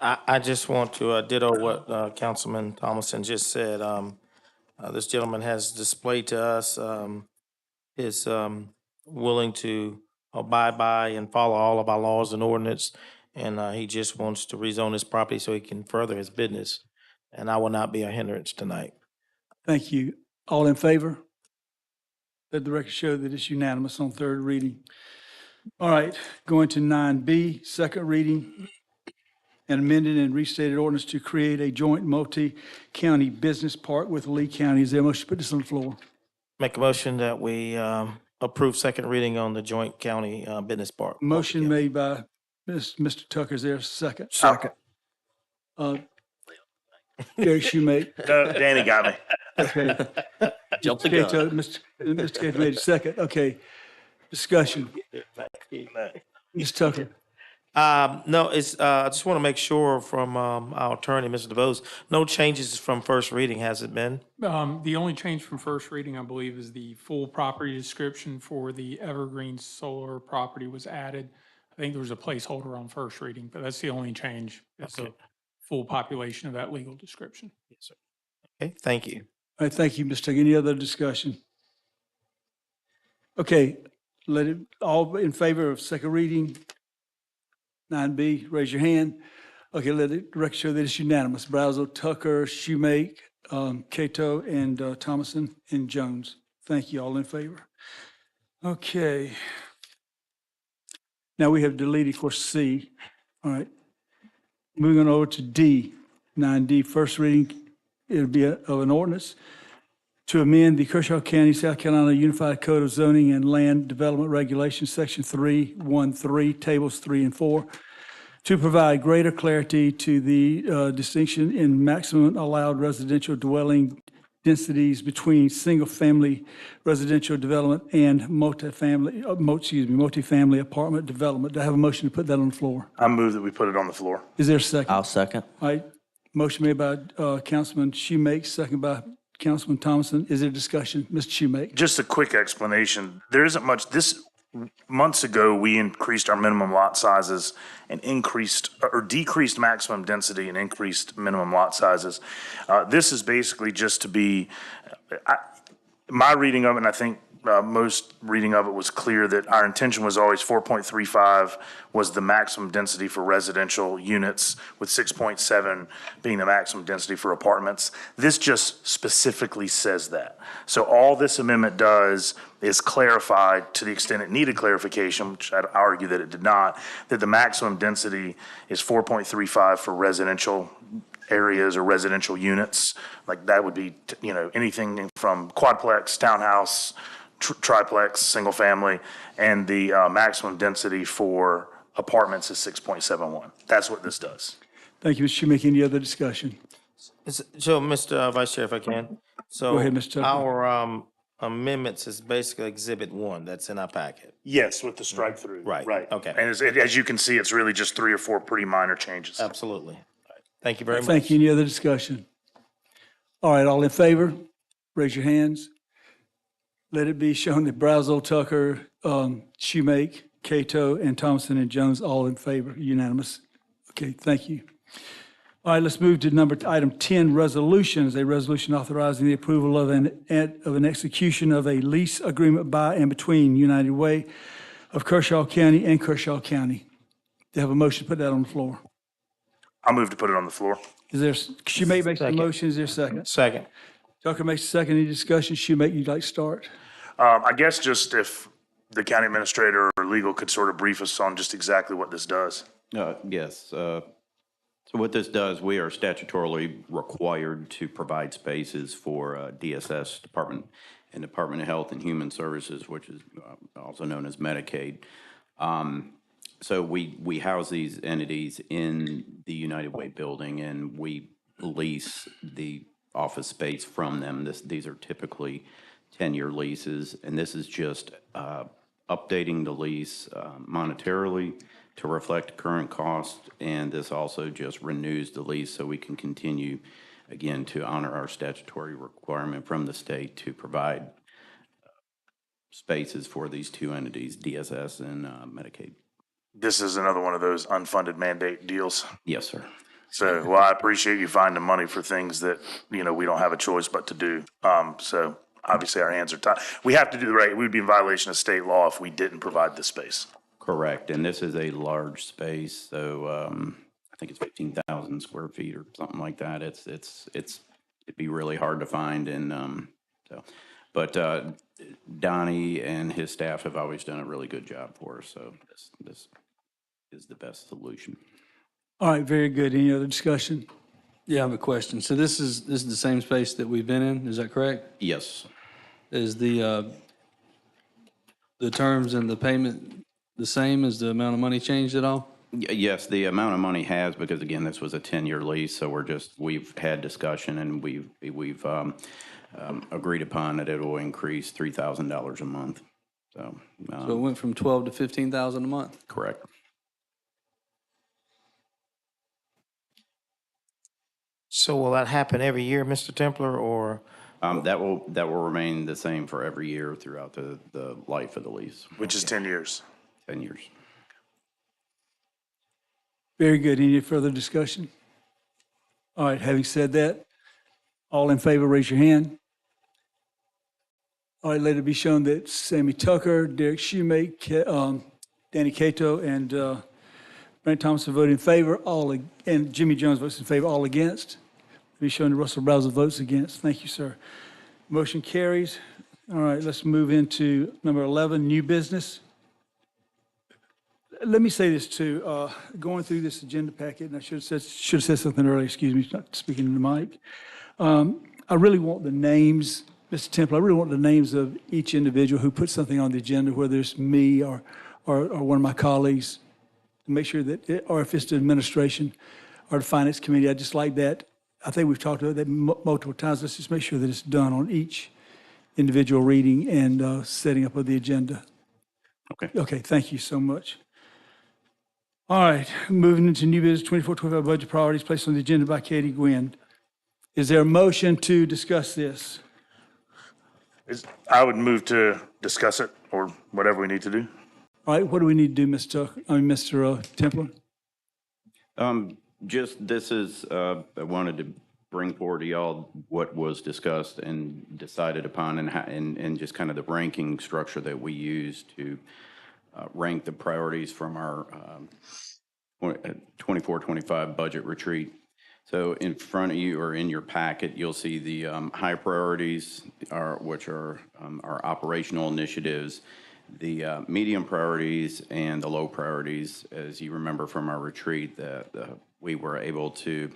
I just want to ditto what Councilman Thomason just said. This gentleman has displayed to us his willing to abide by and follow all of our laws and ordinance, and he just wants to rezone his property so he can further his business. And I will not be a hindrance tonight. Thank you. All in favor? Let the record show that it's unanimous on third reading. All right, going to 9B, second reading. An amended and restated ordinance to create a joint multi-county business park with Lee County. Is there a motion to put this on the floor? Make a motion that we approve second reading on the joint county business park. Motion made by Mr. Tucker. Is there a second? Second. Gary Shoemake. No, Danny got me. Okay. Jump the gun. Cato, Mr. Cato made a second. Okay. Discussion. Ms. Tucker. No, it's, I just want to make sure from our attorney, Mr. DeVos, no changes from first reading, has it been? The only change from first reading, I believe, is the full property description for the Evergreen Solar property was added. I think there was a placeholder on first reading, but that's the only change. It's the full population of that legal description. Yes, sir. Okay, thank you. All right, thank you, Mr. Tucker. Any other discussion? Okay, let it, all in favor of second reading, 9B, raise your hand. Okay, let it record show that it's unanimous. Brazel, Tucker, Shoemake, Cato, and Thomason, and Jones. Thank you, all in favor. Okay. Now we have deleted, of course, C. All right. Moving on over to D, 9D, first reading, it'll be of an ordinance to amend the Kershaw County, South Carolina Unified Code of Zoning and Land Development Regulations, Section 313, Tables 3 and 4, to provide greater clarity to the distinction in maximum allowed residential dwelling densities between single-family residential development and multifamily apartment development. Do I have a motion to put that on the floor? I move that we put it on the floor. Is there a second? I'll second. All right, motion made by Councilman Shoemake, second by Councilman Thomason. Is there discussion? Mr. Shoemake? Just a quick explanation. There isn't much. Months ago, we increased our minimum lot sizes and decreased maximum density and increased minimum lot sizes. This is basically just to be, my reading of it, and I think most reading of it was clear that our intention was always 4.35 was the maximum density for residential units, with 6.7 being the maximum density for apartments. This just specifically says that. So all this amendment does is clarify, to the extent it needed clarification, which I'd argue that it did not, that the maximum density is 4.35 for residential areas or residential units. Like that would be, anything from quadplex, townhouse, triplex, single family, and the maximum density for apartments is 6.71. That's what this does. Thank you, Mr. Schmick. Any other discussion? So, Mr. Vice Chair, if I can. So Go ahead, Mr. Tucker. our amendments is basically Exhibit 1 that's in our packet. Yes, with the strike through. Right, Right. okay. And as you can see, it's really just 3 or 4 pretty minor changes. Absolutely. Thank you very much. Thank you. Any other discussion? All right, all in favor, raise your hands. Let it be shown that Brazel, Tucker, Shoemake, Cato, and Thompson and Jones, all in favor, unanimous. Okay, thank you. All right, let's move to item 10, resolutions. A resolution authorizing the approval of an execution of a lease agreement by and between United Way of Kershaw County and Kershaw County. Do you have a motion to put that on the floor? I'll move to put it on the floor. Is there, Shoemake makes the motion, is there a second? Second. Tucker makes a second. Any discussion? Shoemake, you'd like to start? I guess just if the county administrator or legal could sort of brief us on just exactly what this does. Yes. So what this does, we are statutorily required to provide spaces for DSS, Department of Health and Human Services, which is also known as Medicaid. So we house these entities in the United Way building, and we lease the office space from them. These are typically 10-year leases, and this is just updating the lease monetarily to reflect current cost, and this also just renews the lease so we can continue, again, to honor our statutory requirement from the state to provide spaces for these two entities, DSS and Medicaid. This is another one of those unfunded mandate deals. Yes, sir. So, well, I appreciate you finding money for things that, we don't have a choice but to do. So obviously our hands are tied. We have to do the right. We'd be in violation of state law if we didn't provide this space. Correct, and this is a large space, so I think it's 15,000 square feet or something like that. It'd be really hard to find, and but Donnie and his staff have always done a really good job for us, so this is the best solution. All right, very good. Any other discussion? Yeah, I have a question. So this is the same space that we've been in, is that correct? Yes. Is the terms and the payment the same? Is the amount of money changed at all? Yes, the amount of money has, because again, this was a 10-year lease, so we've had discussion, and we've agreed upon that it will increase $3,000 a month. So it went from 12 to 15,000 a month? Correct. So will that happen every year, Mr. Templer, or? That will remain the same for every year throughout the life of the lease. Which is 10 years. 10 years. Very good. Any further discussion? All right, having said that, all in favor, raise your hand. All right, let it be shown that Sammy Tucker, Derek Shoemake, Danny Cato, and Brent Thompson voted in favor, and Jimmy Jones votes in favor, all against. Let me show that Russell Brazel votes against. Thank you, sir. Motion carries. All right, let's move into number 11, new business. Let me say this too. Going through this agenda packet, and I should have said something earlier. Excuse me, not speaking in the mic. I really want the names, Mr. Temple. I really want the names of each individual who put something on the agenda, whether it's me or one of my colleagues, to make sure that, or if it's the administration or the finance committee. I just like that. I think we've talked about that multiple times. Let's just make sure that it's done on each individual reading and setting up of the agenda. Okay. Okay, thank you so much. All right, moving into new business 24-25 budget priorities placed on the agenda by Katie Gwynn. Is there a motion to discuss this? I would move to discuss it or whatever we need to do. All right, what do we need to do, Mr. Templer? Just this is, I wanted to bring forward to y'all what was discussed and decided upon, and just kind of the ranking structure that we use to rank the priorities from our 24-25 budget retreat. So in front of you or in your packet, you'll see the high priorities, which are our operational initiatives, the medium priorities, and the low priorities. As you remember from our retreat, that we were able to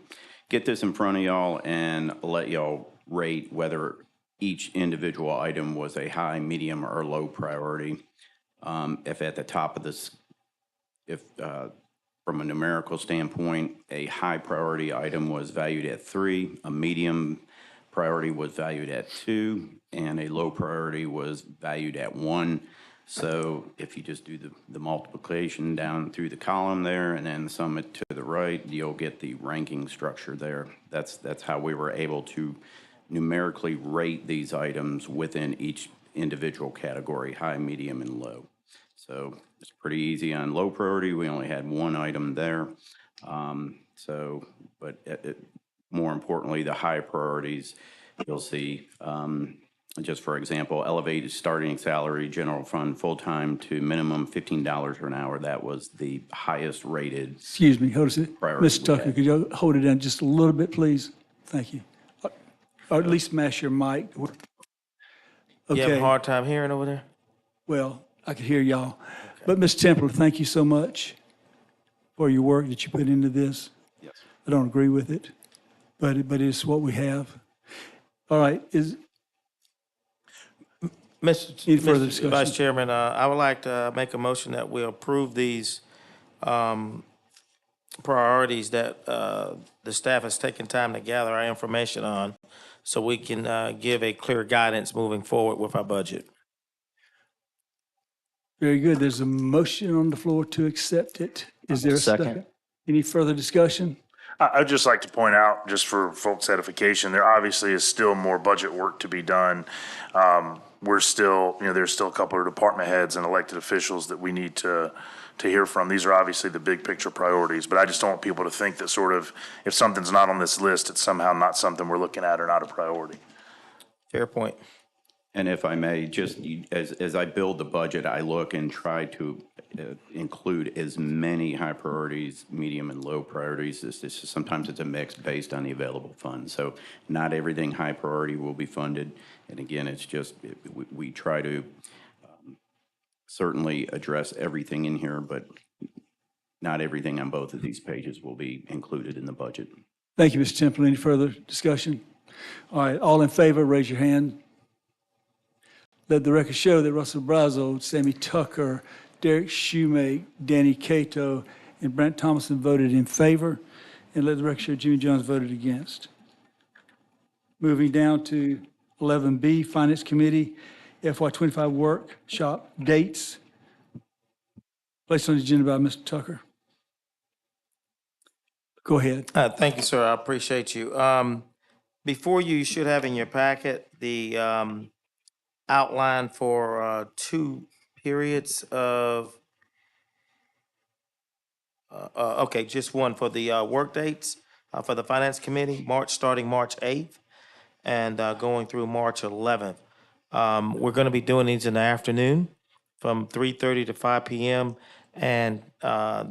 get this in front of y'all and let y'all rate whether each individual item was a high, medium, or low priority. If at the top of this, from a numerical standpoint, a high priority item was valued at 3, a medium priority was valued at 2, and a low priority was valued at 1. So if you just do the multiplication down through the column there and then sum it to the right, you'll get the ranking structure there. That's how we were able to numerically rate these items within each individual category, high, medium, and low. So it's pretty easy on low priority. We only had one item there. But more importantly, the high priorities, you'll see, just for example, elevated starting salary, general fund, full-time to minimum $15 an hour. That was the highest rated. Excuse me, hold on. Priority Mr. Tucker, could you hold it down just a little bit, please? Thank you. Or at least mash your mic. You have a Okay, hard time hearing over there? well, I could hear y'all. But Ms. Templer, thank you so much for your work that you put into this. Yes. I don't agree with it, but it's what we have. All right, Any further discussion? Vice Chairman, I would like to make a motion that we approve these priorities that the staff has taken time to gather our information on, so we can give a clear guidance moving forward with our budget. Very good. There's a motion on the floor to accept it. Is there a second? Any further discussion? I'd just like to point out, just for folks' edification, there obviously is still more budget work to be done. We're still, there's still a couple of department heads and elected officials that we need to hear from. These are obviously the big picture priorities, but I just don't want people to think that sort of, if something's not on this list, it's somehow not something we're looking at or not a priority. Fair point. And if I may, just as I build the budget, I look and try to include as many high priorities, medium and low priorities. Sometimes it's a mix based on the available funds. So not everything high priority will be funded. And again, it's just, we try to certainly address everything in here, but not everything on both of these pages will be included in the budget. Thank you, Mr. Temple. Any further discussion? All right, all in favor, raise your hand. Let the record show that Russell Brazo, Sammy Tucker, Derek Shoemake, Danny Cato, and Brent Thomason voted in favor, and let the record show Jimmy Jones voted against. Moving down to 11B, Finance Committee, FY25 workshop dates. Placed on the agenda by Mr. Tucker. Go ahead. Thank you, sir. I appreciate you. Before you should have in your packet the outline for 2 periods of, okay, just one for the work dates for the Finance Committee, starting March 8th and going through March 11th. We're going to be doing these in the afternoon from 3:30 to 5 p.m. And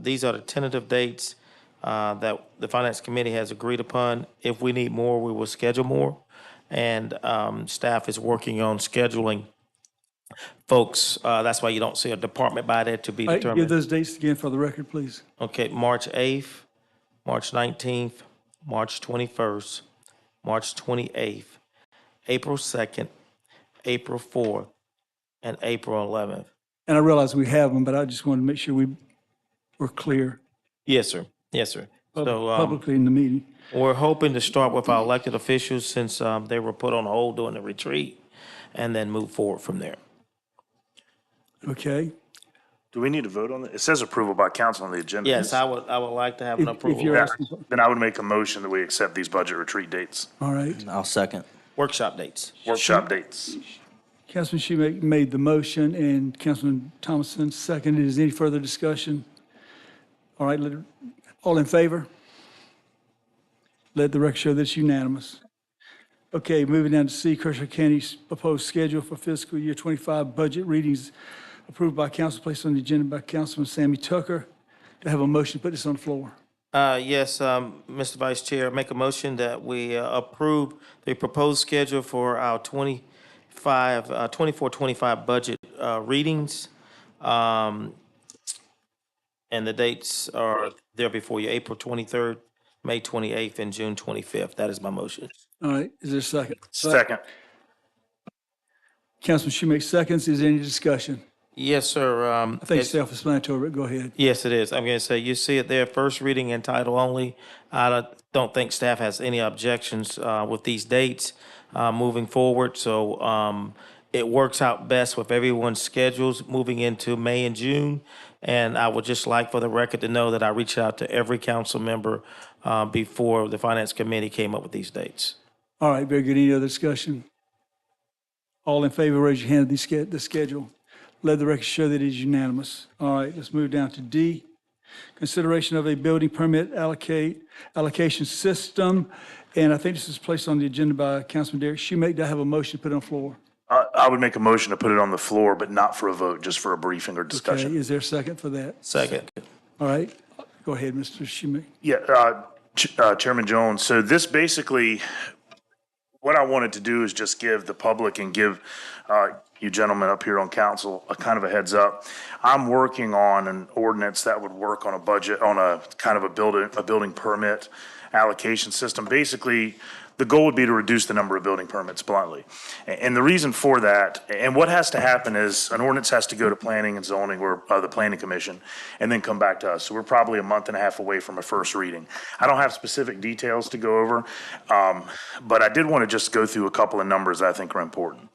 these are the tentative dates that the Finance Committee has agreed upon. If we need more, we will schedule more. And staff is working on scheduling folks. That's why you don't see a department by there to be All right, determined. give those dates again for the record, please. Okay, March 8th, March 19th, March 21st, March 28th, April 2nd, April 4th, and April 11th. And I realize we have them, but I just wanted to make sure we're clear Yes, sir. Yes, sir. So publicly in the meeting. we're hoping to start with our elected officials since they were put on hold during the retreat, and then move forward from there. Okay. Do we need to vote on it? It says approval by council on the agenda. Yes, I would like to have an If approval. you're of asking, Then I would make a motion that we accept these budget retreat dates, all right. I'll second. workshop dates. workshop dates. Councilman Shoemake made the motion and Councilman Thomason seconded. Is there any further discussion? All right, all in favor? Let the record show that it's unanimous. Okay, moving down to C, Kershaw County's proposed schedule for fiscal year 25 budget readings approved by council, placed on the agenda by Councilman Sammy Tucker. Do I have a motion to put this on the floor? Yes, Mr. Vice Chair, make a motion that we approve the proposed schedule for our 24-25 budget readings. And the dates are there before you, April 23rd, May 28th, and June 25th. That is my motion. All right, is there a second? Second. Councilman Schumake seconds. Is there any discussion? Yes, sir. I think it's self-explanatory, but go ahead. Yes, it is. I'm going to say, you see it there, first reading and title only. I don't think staff has any objections with these dates moving forward. So it works out best with everyone's schedules moving into May and June. And I would just like for the record to know that I reached out to every council member before the Finance Committee came up with these dates. All right, very good. Any other discussion? All in favor, raise your hand at the schedule. Let the record show that it is unanimous. All right, let's move down to D. Consideration of a building permit allocation system. And I think this is placed on the agenda by Councilman Derek Schumake. Do I have a motion to put it on the floor? I would make a motion to put it on the floor, but not for a vote, just for a briefing or discussion. Okay, is there a second for that? Second. All right, go ahead, Mr. Schumake. Yeah, Chairman Jones, so this basically, what I wanted to do is just give the public and give you gentlemen up here on council a kind of a heads up. I'm working on an ordinance that would work on a budget, on a kind of a building permit allocation system. Basically, the goal would be to reduce the number of building permits bluntly. And the reason for that, and what has to happen is an ordinance has to go to planning and zoning or the planning commission and then come back to us. So we're probably a month and a half away from a first reading. I don't have specific details to go over, but I did want to just go through a couple of numbers that I think are important.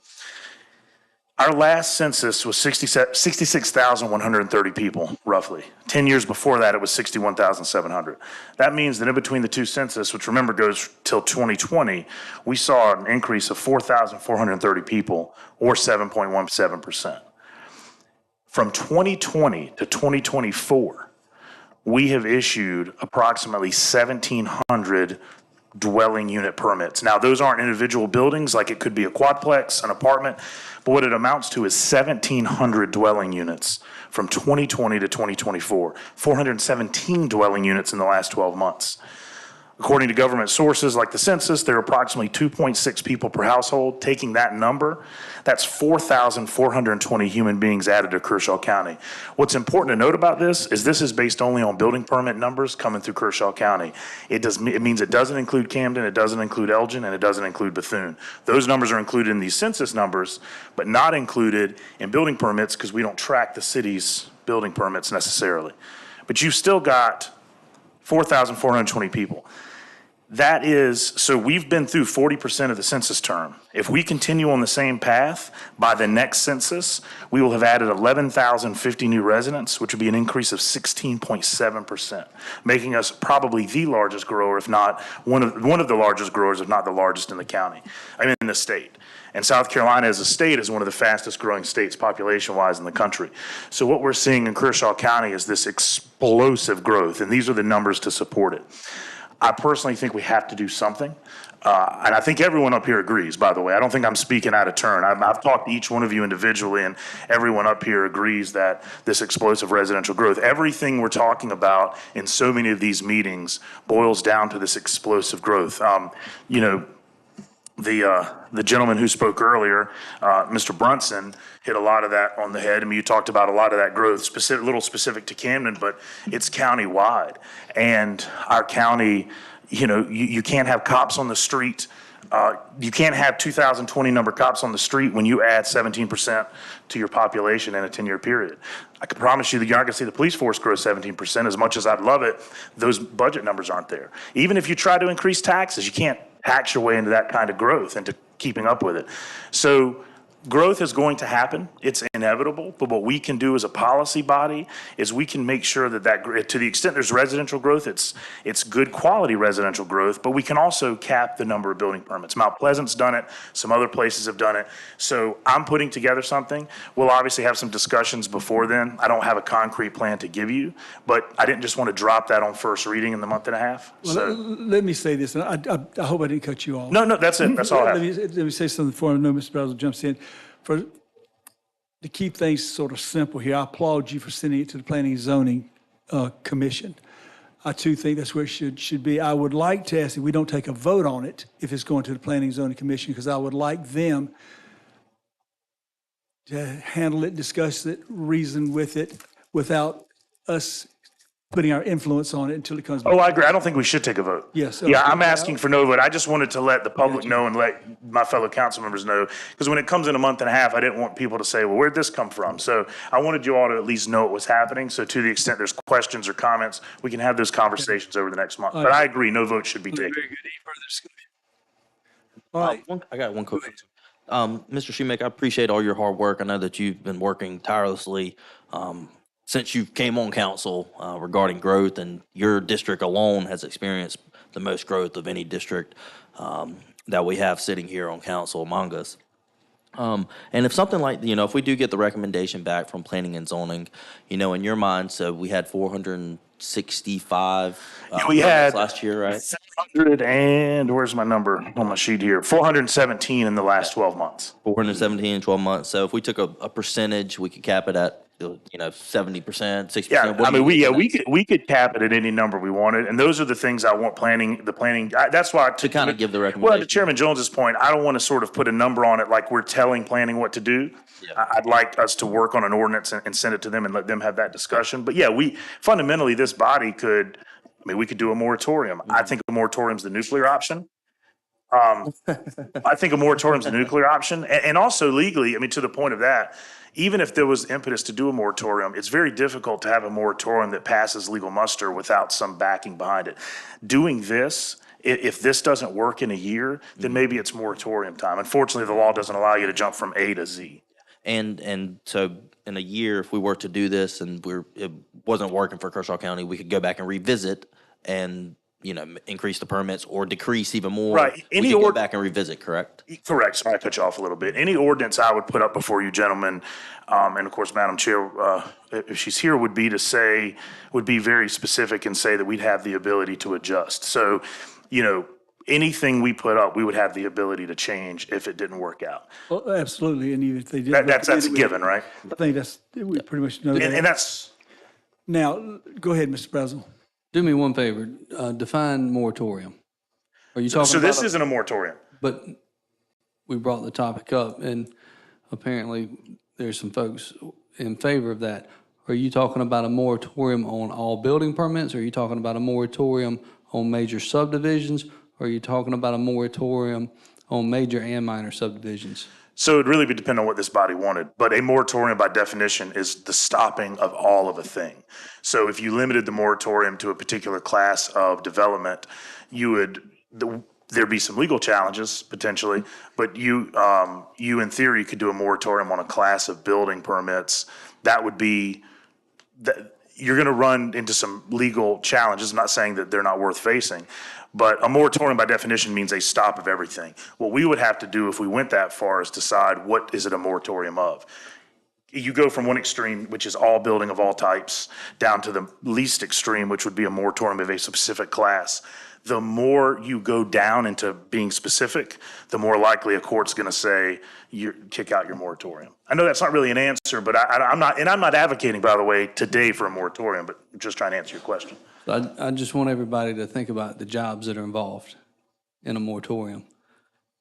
Our last census was 66,130 people, roughly. 10 years before that, it was 61,700. That means that in between the two census, which remember goes till 2020, we saw an increase of 4,430 people, or 7.17%. From 2020 to 2024, we have issued approximately 1,700 dwelling unit permits. Now, those aren't individual buildings, like it could be a quadplex, an apartment, but what it amounts to is 1,700 dwelling units from 2020 to 2024, 417 dwelling units in the last 12 months. According to government sources like the census, there are approximately 2.6 people per household. Taking that number, that's 4,420 human beings added to Kershaw County. What's important to note about this is based only on building permit numbers coming through Kershaw County. It means it doesn't include Camden, it doesn't include Elgin, and it doesn't include Bethune. Those numbers are included in these census numbers, but not included in building permits because we don't track the city's building permits necessarily. But you've still got 4,420 people. That is, so we've been through 40% of the census term. If we continue on the same path, by the next census, we will have added 11,050 new residents, which would be an increase of 16.7%, making us probably the largest grower, if not one of the largest growers, if not the largest in the county, in the state. And South Carolina as a state is one of the fastest growing states population-wise in the country. So what we're seeing in Kershaw County is this explosive growth, and these are the numbers to support it. I personally think we have to do something. And I think everyone up here agrees, by the way. I don't think I'm speaking out of turn. I've talked to each one of you individually, and everyone up here agrees that this explosive residential growth, everything we're talking about in so many of these meetings boils down to this explosive growth. The gentleman who spoke earlier, Mr. Brunson, hit a lot of that on the head. I mean, you talked about a lot of that growth, a little specific to Camden, but it's county-wide. And our county, you can't have cops on the street. You can't have 2020 number cops on the street when you add 17% to your population in a 10-year period. I can promise you that you're not going to see the police force grow 17%. As much as I'd love it, those budget numbers aren't there. Even if you try to increase taxes, you can't tax your way into that kind of growth and to keeping up with it. So growth is going to happen. It's inevitable. But what we can do as a policy body is we can make sure that to the extent there's residential growth, it's good quality residential growth, but we can also cap the number of building permits. Mount Pleasant's done it. Some other places have done it. So I'm putting together something. We'll obviously have some discussions before then. I don't have a concrete plan to give you, but I didn't just want to drop that on first reading in the month and a half. Well, So, let me say this, and I hope I didn't cut you off. no, that's it. That's all I have. Let me say something before I know Mr. Brazel jumps in. To keep things sort of simple here, I applaud you for sending it to the Planning and Zoning Commission. I too think that's where it should be. I would like to ask that we don't take a vote on it if it's going to the Planning and Zoning Commission, because I would like them to handle it, discuss it, reason with it, without us putting our influence on it until it comes back. Oh, I agree. I don't think we should take a vote. Yes. Yeah, okay. I'm asking for no vote. I just wanted to let the public know and let my fellow council members know, because when it comes in a month and a half, I didn't want people to say, well, where'd this come from? So I wanted you all to at least know what was happening. So to the extent there's questions or comments, we can have those conversations over the next month. But I agree, no vote should be taken. Very good. Any further discussion? All right. I got one question. Mr. Shoemaker, I appreciate all your hard work. I know that you've been working tirelessly since you came on council regarding growth, and your district alone has experienced the most growth of any district that we have sitting here on council among us. And if something like, if we do get the recommendation back from planning and zoning, in your mind, so we had 465 We had last year, right? 700 and, where's my number on my sheet here? 417 in the last 12 months. 417 in 12 months. So if we took a percentage, we could cap it at 70%, 60%. Yeah, What I do mean, you we think? could cap it at any number we wanted, and those are the things I want that's why. To kind of give the Well, recommendation. to Chairman Jones's point, I don't want to sort of put a number on it like we're telling planning what to do. Yeah. I'd like us to work on an ordinance and send it to them and let them have that discussion. But yeah, fundamentally, this body we could do a moratorium. I think a moratorium's the nuclear option. I think a moratorium's the nuclear option. And also legally, to the point of that, even if there was impetus to do a moratorium, it's very difficult to have a moratorium that passes legal muster without some backing behind it. Doing this, if this doesn't work in a year, then maybe it's moratorium time. Unfortunately, the law doesn't allow you to jump from A to Z. And so in a year, if we were to do this and it wasn't working for Kershaw County, we could go back and revisit and increase the permits or decrease even more. Right. We could go back and revisit, correct? Correct. Sorry, I cut you off a little bit. Any ordinance I would put up before you gentlemen, and of course, Madam Chair, if she's here, would be very specific and say that we'd have the ability to adjust. So, anything we put up, we would have the ability to change if it didn't work out. Well, absolutely, and even if they did. That's a given, right? I think we pretty much know that. And that's, Now, go ahead, Mr. Brazel. Do me one favor, define moratorium. Are you talking so about? this isn't a moratorium. But we brought the topic up, and apparently there's some folks in favor of that. Are you talking about a moratorium on all building permits? Or are you talking about a moratorium on major subdivisions? Or are you talking about a moratorium on major and minor subdivisions? So it'd really be dependent on what this body wanted. But a moratorium by definition is the stopping of all of a thing. So if you limited the moratorium to a particular class of development, there'd be some legal challenges potentially, but you in theory could do a moratorium on a class of building permits. That would be, you're going to run into some legal challenges. I'm not saying that they're not worth facing, but a moratorium by definition means a stop of everything. What we would have to do if we went that far is decide what is it a moratorium of. You go from one extreme, which is all building of all types, down to the least extreme, which would be a moratorium of a specific class. The more you go down into being specific, the more likely a court's going to say, kick out your moratorium. I know that's not really an answer, but I'm not advocating, by the way, today for a moratorium, but I'm just trying to answer your question. I just want everybody to think about the jobs that are involved in a moratorium.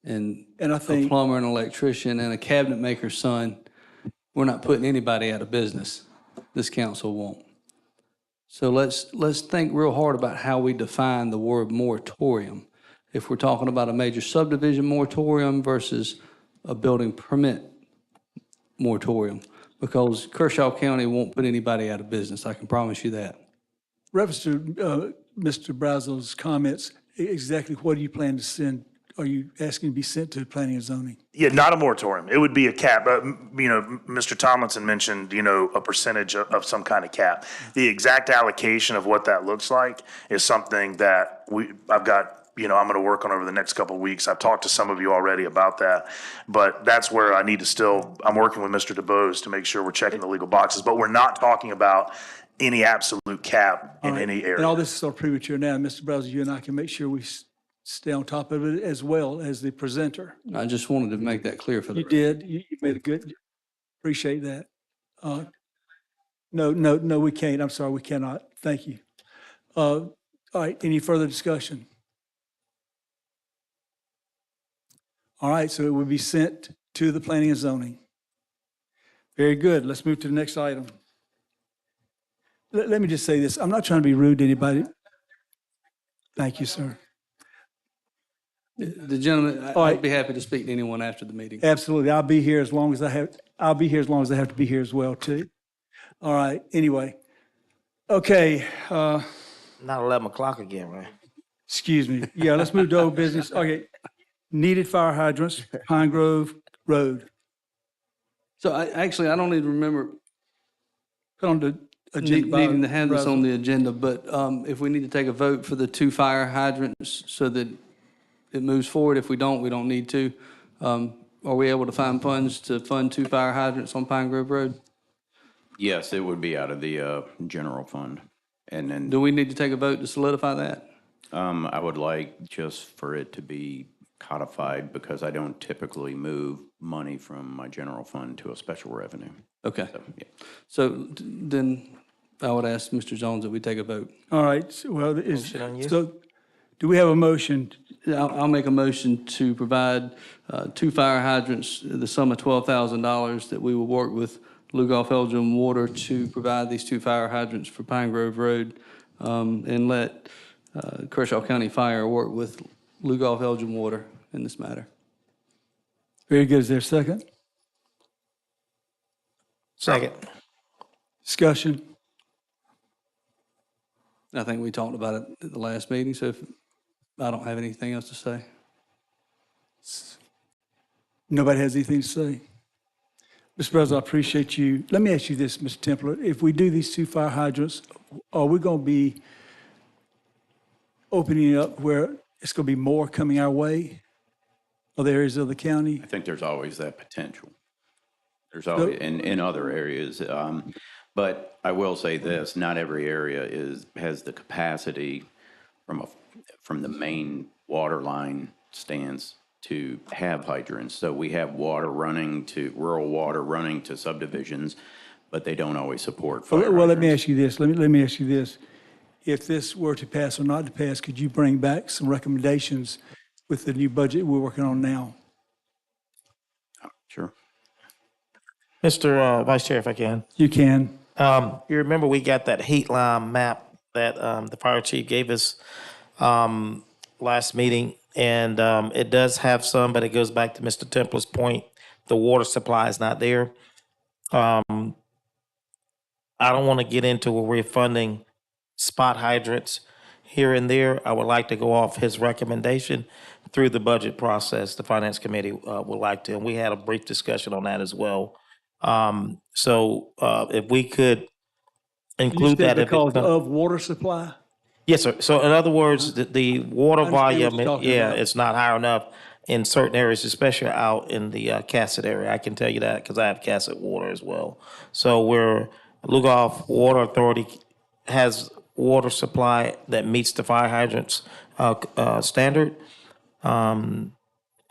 And I think a plumber, an electrician, and a cabinet maker's son, we're not putting anybody out of business. This council won't. So let's think real hard about how we define the word moratorium. If we're talking about a major subdivision moratorium versus a building permit moratorium, because Kershaw County won't put anybody out of business. I can promise you that. reference to Mr. Brazel's comments, exactly what do you plan to send are you asking to be sent to planning and zoning? Yeah, not a moratorium. It would be a cap. Mr. Tomlinson mentioned, a percentage of some kind of cap. The exact allocation of what that looks like is something that I've got, I'm going to work on over the next couple of weeks. I've talked to some of you already about that, but that's where I need to I'm working with Mr. DeBose to make sure we're checking the legal boxes, but we're not talking about any absolute cap in any And all area. this is so premature now. Mr. Brazel, you and I can make sure we stay on top of it as well as the presenter. I just wanted to make that clear for the You record. did. You made a good, appreciate that. No, we can't. I'm sorry, we cannot. Thank you. All right, any further discussion? All right, so it will be sent to the planning and zoning. Very good. Let's move to the next item. Let me just say this. I'm not trying to be rude to anybody. Thank you, sir. The gentleman, All right. I'd be happy to speak to anyone after the meeting. Absolutely. I'll be here as long as I have to be here as well, too. All right, anyway. Okay, Not 11 o'clock again, right? excuse me. Yeah, let's move to old business. Okay. Needed fire hydrants, Pine Grove Road. So I don't even remember Put on the agenda. needing to have this on Brazel. the agenda, but if we need to take a vote for the 2 fire hydrants so that it moves forward, if we don't need to. Are we able to find funds to fund 2 fire hydrants on Pine Grove Road? Yes, it would be out of the general fund. And then Do we need to take a vote to solidify that? I would like just for it to be codified because I don't typically move money from my general fund to a special revenue. Okay. So, yeah. So then I would ask Mr. Jones that we take a vote. All right, well, Motion on you? so do we have a motion? I'll make a motion to provide 2 fire hydrants, the sum of $12,000, that we will work with Lugoff Elgin Water to provide these 2 fire hydrants for Pine Grove Road, and let Kershaw County Fire work with Lugoff Elgin Water in this matter. Very good. Is there a second? Second. Discussion? I think we talked about it at the last meeting, so if I don't have anything else to say. Nobody has anything to say? Mr. President, I appreciate you. Let me ask you this, Mr. Templer. If we do these 2 fire hydrants, are we going to be opening up where it's going to be more coming our way? Other areas of the county? I think there's always that potential. There's always, in other areas. But I will say this, not every area has the capacity from the main water line stands to have hydrants. So we have rural water running to subdivisions, but they don't always support fire Well, let me hydrants. ask you this. Let me ask you this. If this were to pass or not to pass, could you bring back some recommendations with the new budget we're working on now? Sure. Mr. Vice Chair, if I can. You can. You remember we got that heat line map that the fire chief gave us last meeting, and it does have some, but it goes back to Mr. Templer's point. The water supply is not there. I don't want to get into where we're funding spot hydrants here and there. I would like to go off his recommendation through the budget process. The Finance Committee would like to, and we had a brief discussion on that as well. So if we could include that. Because of water supply? Yes, sir. So in other words, the water I understand what volume, you're talking yeah, about. it's not high enough in certain areas, especially out in the Cassett area. I can tell you that because I have Cassett water as well. So Lugoff Water Authority has water supply that meets the fire hydrants standard in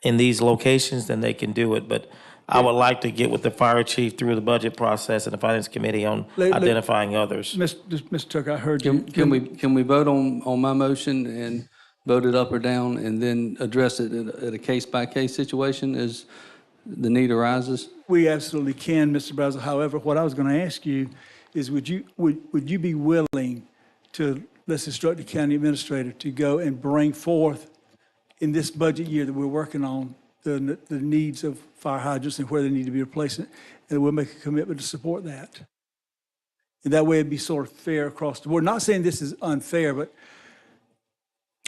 these locations, then they can do it. But I would like to get with the fire chief through the budget process and the finance committee on identifying others. Mr. Tucker, I heard you. Can we vote on my motion and vote it up or down and then address it at a case-by-case situation as the need arises? We absolutely can, Mr. Brazel. However, what I was going to ask you is would you be willing to, let's instruct the county administrator to go and bring forth in this budget year that we're working on the needs of fire hydrants and where they need to be replaced, and we'll make a commitment to support that. And that way it'd be sort of fair across the board. Not saying this is unfair, but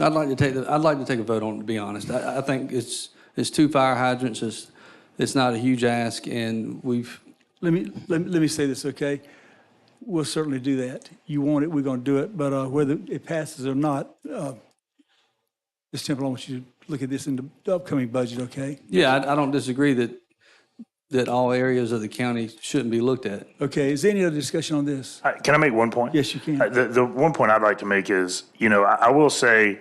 I'd like to take a vote on it, to be honest. I think it's 2 fire hydrants. It's not a huge ask, and Let me say this, okay? We'll certainly do that. You want it, we're going to do it, but whether it passes or not, Ms. Temple, I want you to look at this in the upcoming budget, okay? Yeah, I don't disagree that all areas of the county shouldn't be looked at. Okay, is there any other discussion on this? Can I make one point? Yes, you can. The one point I'd like to make is, I will say,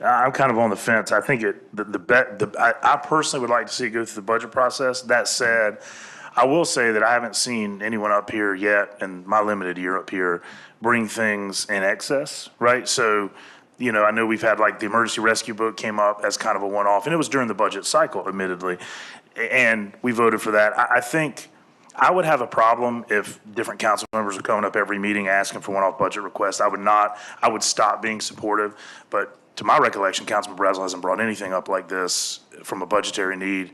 I'm kind of on the fence. I think I personally would like to see it go through the budget process. That said, I will say that I haven't seen anyone up here yet, in my limited year up here, bring things in excess, right? So, I know we've had like the emergency rescue boat came up as kind of a one-off, and it was during the budget cycle, admittedly, and we voted for that. I think I would have a problem if different council members are coming up every meeting asking for one-off budget requests. I would stop being supportive, but to my recollection, Councilman Brazel hasn't brought anything up like this from a budgetary need.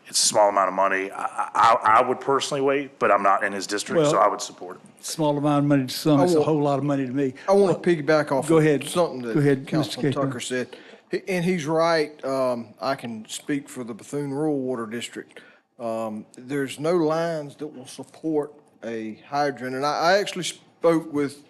It's a small amount of money. I would personally wait, but I'm not in his district, so I would support it. Small amount of money to some, it's a whole lot of money to me. I want to piggyback off Go of ahead. something Go ahead, that Mr. Councilman Cato. Tucker said. And he's right. I can speak for the Bethune Rural Water District. There's no lines that will support a hydrant. And I actually spoke with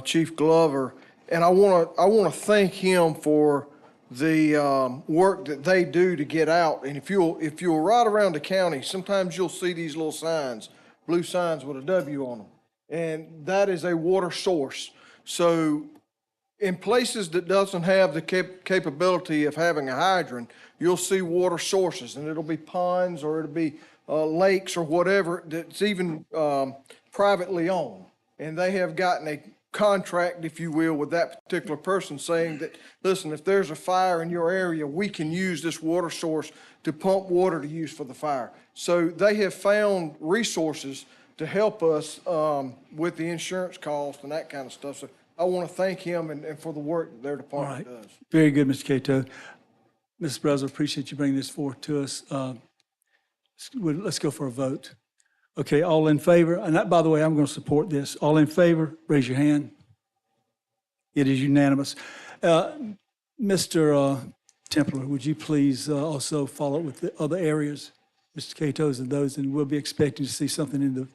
Chief Glover, and I want to thank him for the work that they do to get out. And if you'll ride around the county, sometimes you'll see these little signs, blue signs with a W on them. And that is a water source. So in places that doesn't have the capability of having a hydrant, you'll see water sources, and it'll be ponds or it'll be lakes or whatever that's even privately owned. And they have gotten a contract, if you will, with that particular person saying that, listen, if there's a fire in your area, we can use this water source to pump water to use for the fire. So they have found resources to help us with the insurance cost and that kind of stuff. So I want to thank him and for the work that their department does. Very good, Mr. Cato. Ms. Brazel, appreciate you bringing this forth to us. Let's go for a vote. Okay, all in favor? And that, by the way, I'm going to support this. All in favor, raise your hand. It is unanimous. Mr. Templer, would you please also follow up with the other areas, Mr. Cato's and those, and we'll be expecting to see something in the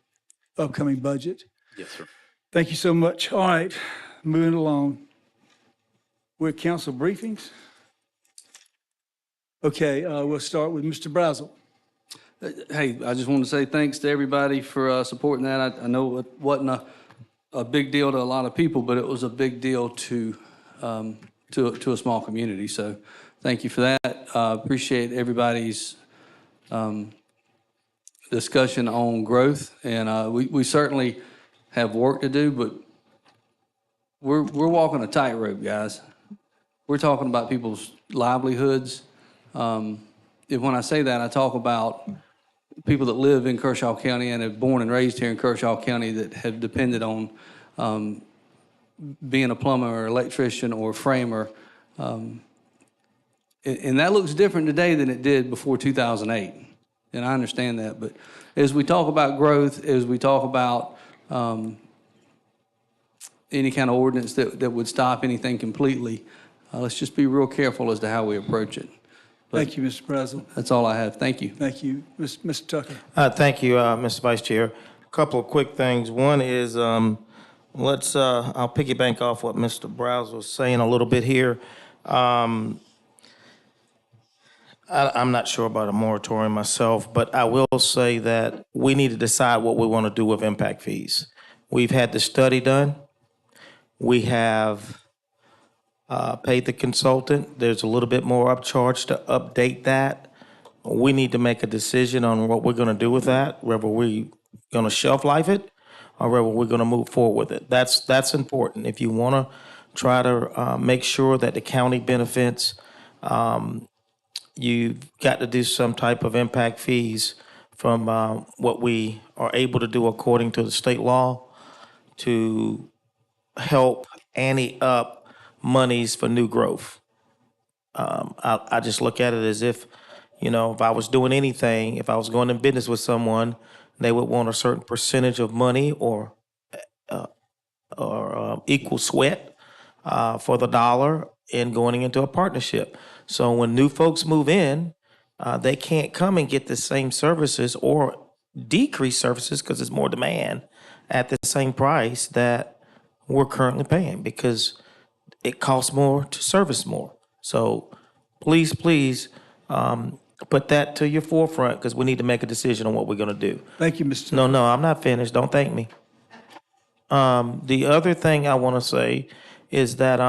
upcoming budget. Yes, sir. Thank you so much. All right, moving along. We're at council briefings. Okay, we'll start with Mr. Brazel. Hey, I just want to say thanks to everybody for supporting that. I know it wasn't a big deal to a lot of people, but it was a big deal to a small community. So thank you for that. Appreciate everybody's discussion on growth. And we certainly have work to do, but we're walking a tightrope, guys. We're talking about people's livelihoods. When I say that, I talk about people that live in Kershaw County and have born and raised here in Kershaw County that have depended on being a plumber or electrician or framer. And that looks different today than it did before 2008. And I understand that. But as we talk about growth, as we talk about any kind of ordinance that would stop anything completely, let's just be real careful as to how we approach it. Thank you, Mr. Brazel. That's all I have. Thank you. Thank you. Mr. Tucker. Thank you, Mr. Vice Chair. A couple of quick things. One is, I'll piggyback off what Mr. Brazel was saying a little bit here. I'm not sure about a moratorium myself, but I will say that we need to decide what we want to do with impact fees. We've had the study done. We have paid the consultant. There's a little bit more upcharge to update that. We need to make a decision on what we're going to do with that, whether we're going to shelf life it or whether we're going to move forward with it. That's important. If you want to try to make sure that the county benefits, you've got to do some type of impact fees from what we are able to do according to the state law to help ante up monies for new growth. I just look at it as if I was doing anything, if I was going in business with someone, they would want a certain percentage of money or equal sweat for the dollar in going into a partnership. So when new folks move in, they can't come and get the same services or decrease services because there's more demand at the same price that we're currently paying because it costs more to service more. So please, put that to your forefront because we need to make a decision on what we're going to do. Thank you, Mr. No, I'm not finished. Don't thank me. The other thing I want to say is that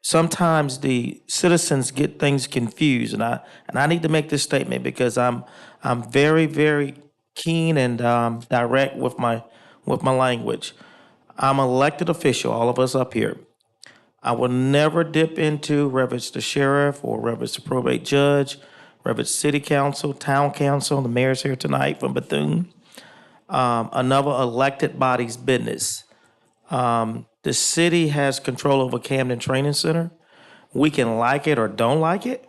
sometimes the citizens get things confused, and I need to make this statement because I'm very, very keen and direct with my language. I'm an elected official, all of us up here. I will never dip into whether it's the sheriff or whether it's the probate judge, whether it's city council, town council, the mayor's here tonight from Bethune, another elected body's business. The city has control over Camden Training Center. We can like it or don't like it,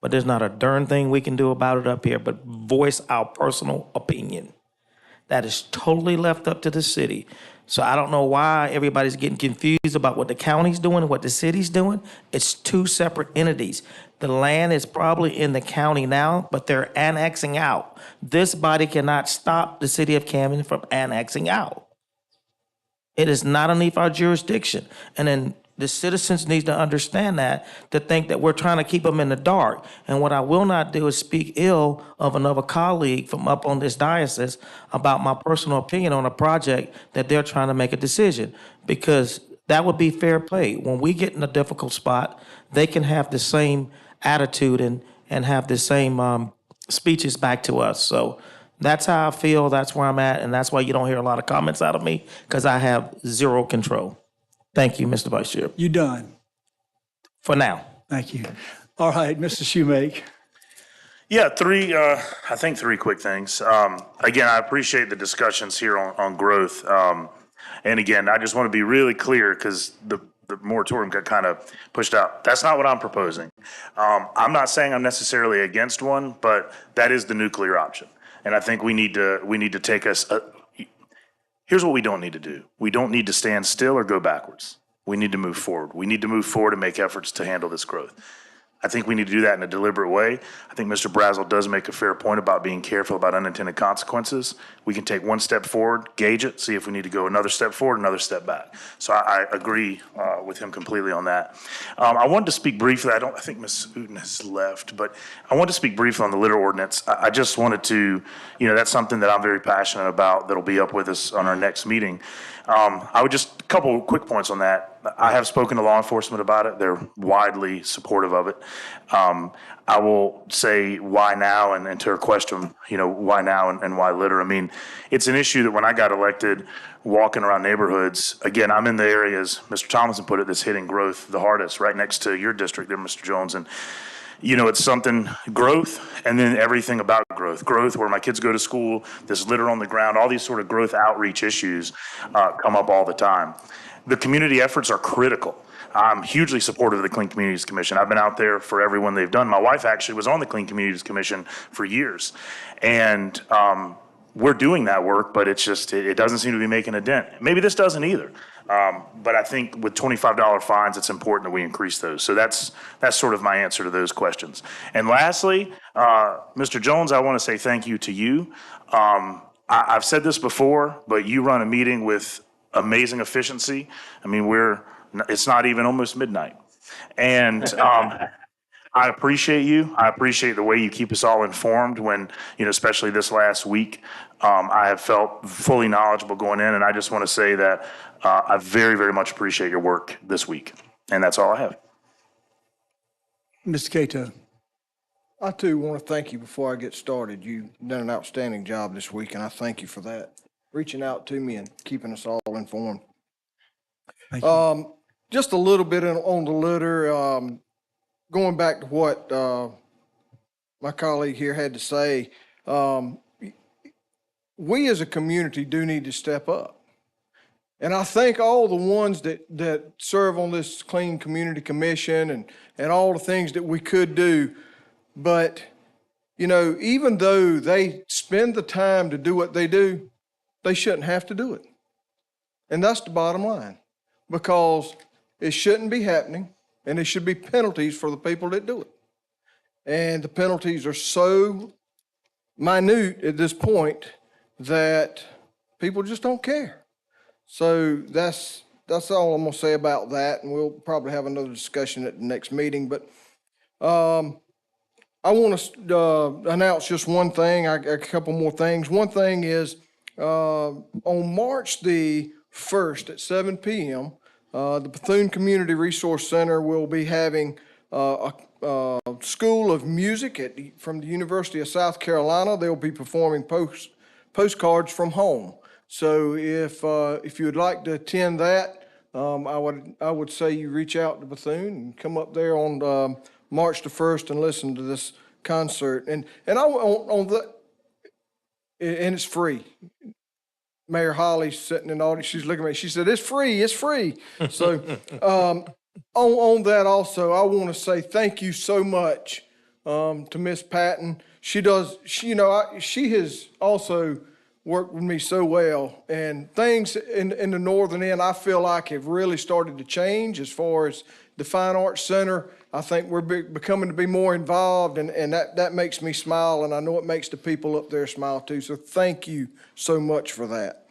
but there's not a darn thing we can do about it up here but voice our personal opinion. That is totally left up to the city. So I don't know why everybody's getting confused about what the county's doing and what the city's doing. It's two separate entities. The land is probably in the county now, but they're annexing out. This body cannot stop the city of Camden from annexing out. It is not underneath our jurisdiction. And then the citizens need to understand that, to think that we're trying to keep them in the dark. And what I will not do is speak ill of another colleague from up on this diocese about my personal opinion on a project that they're trying to make a decision, because that would be fair play. When we get in a difficult spot, they can have the same attitude and have the same speeches back to us. So that's how I feel. That's where I'm at. And that's why you don't hear a lot of comments out of me, because I have zero control. Thank you, Mr. Vice Chair. You done? For now. Thank you. All right, Mr. Shoemake. Yeah, I think three quick things. Again, I appreciate the discussions here on growth. And again, I just want to be really clear because the moratorium got kind of pushed out. That's not what I'm proposing. I'm not saying I'm necessarily against one, but that is the nuclear option. And I think we need to take us. Here's what we don't need to do. We don't need to stand still or go backwards. We need to move forward. We need to move forward and make efforts to handle this growth. I think we need to do that in a deliberate way. I think Mr. Brazel does make a fair point about being careful about unintended consequences. We can take one step forward, gauge it, see if we need to go another step forward, another step back. So I agree with him completely on that. I wanted to speak briefly. I think Ms. Uten has left, but I wanted to speak briefly on the litter ordinance. I just wanted to, that's something that I'm very passionate about that'll be up with us on our next meeting. I would just, a couple of quick points on that. I have spoken to law enforcement about it. They're widely supportive of it. I will say why now, and to her question, why now and why litter? I mean, it's an issue that when I got elected, walking around neighborhoods, again, I'm in the areas, Mr. Thomason put it, that's hitting growth the hardest, right next to your district there, Mr. Jones. And it's something, growth, and then everything about growth. Growth where my kids go to school, this litter on the ground, all these sort of growth outreach issues come up all the time. The community efforts are critical. I'm hugely supportive of the Clean Communities Commission. I've been out there for everyone they've done. My wife actually was on the Clean Communities Commission for years. And we're doing that work, but it's just, it doesn't seem to be making a dent. Maybe this doesn't either. But I think with $25 fines, it's important that we increase those. So that's sort of my answer to those questions. And lastly, Mr. Jones, I want to say thank you to you. I've said this before, but you run a meeting with amazing efficiency. I mean, it's not even almost midnight. And I appreciate you. I appreciate the way you keep us all informed when, especially this last week, I have felt fully knowledgeable going in. And I just want to say that I very, very much appreciate your work this week. And that's all I have. Mr. Cato. I too want to thank you before I get started. You've done an outstanding job this week, and I thank you for that. Reaching out to me and keeping us all informed. Thank you. Just a little bit on the litter, going back to what my colleague here had to say, we as a community do need to step up. And I thank all the ones that serve on this Clean Community Commission and all the things that we could do. But, even though they spend the time to do what they do, they shouldn't have to do it. And that's the bottom line. Because It shouldn't be happening, and there should be penalties for the people that do it. And the penalties are so minute at this point that people just don't care. So that's all I'm gonna say about that, and we'll probably have another discussion at the next meeting. But I want to announce just one thing, a couple more things. One thing is, on March the 1st at 7 p.m., the Bethune Community Resource Center will be having a School of Music from the University of South Carolina. They'll be performing postcards from home. So if you would like to attend that, I would say you reach out to Bethune and come up there on March the 1st and listen to this concert. And it's free. Mayor Holly's sitting in the audience. She's looking at me. She said, "It's free. It's free." So on that also, I want to say thank you so much to Miss Patton. She has also worked with me so well, and things in the northern end I feel like have really started to change as far as the Fine Arts Center. I think we're becoming to be more involved, and that makes me smile, and I know it makes the people up there smile too. So thank you so much for that.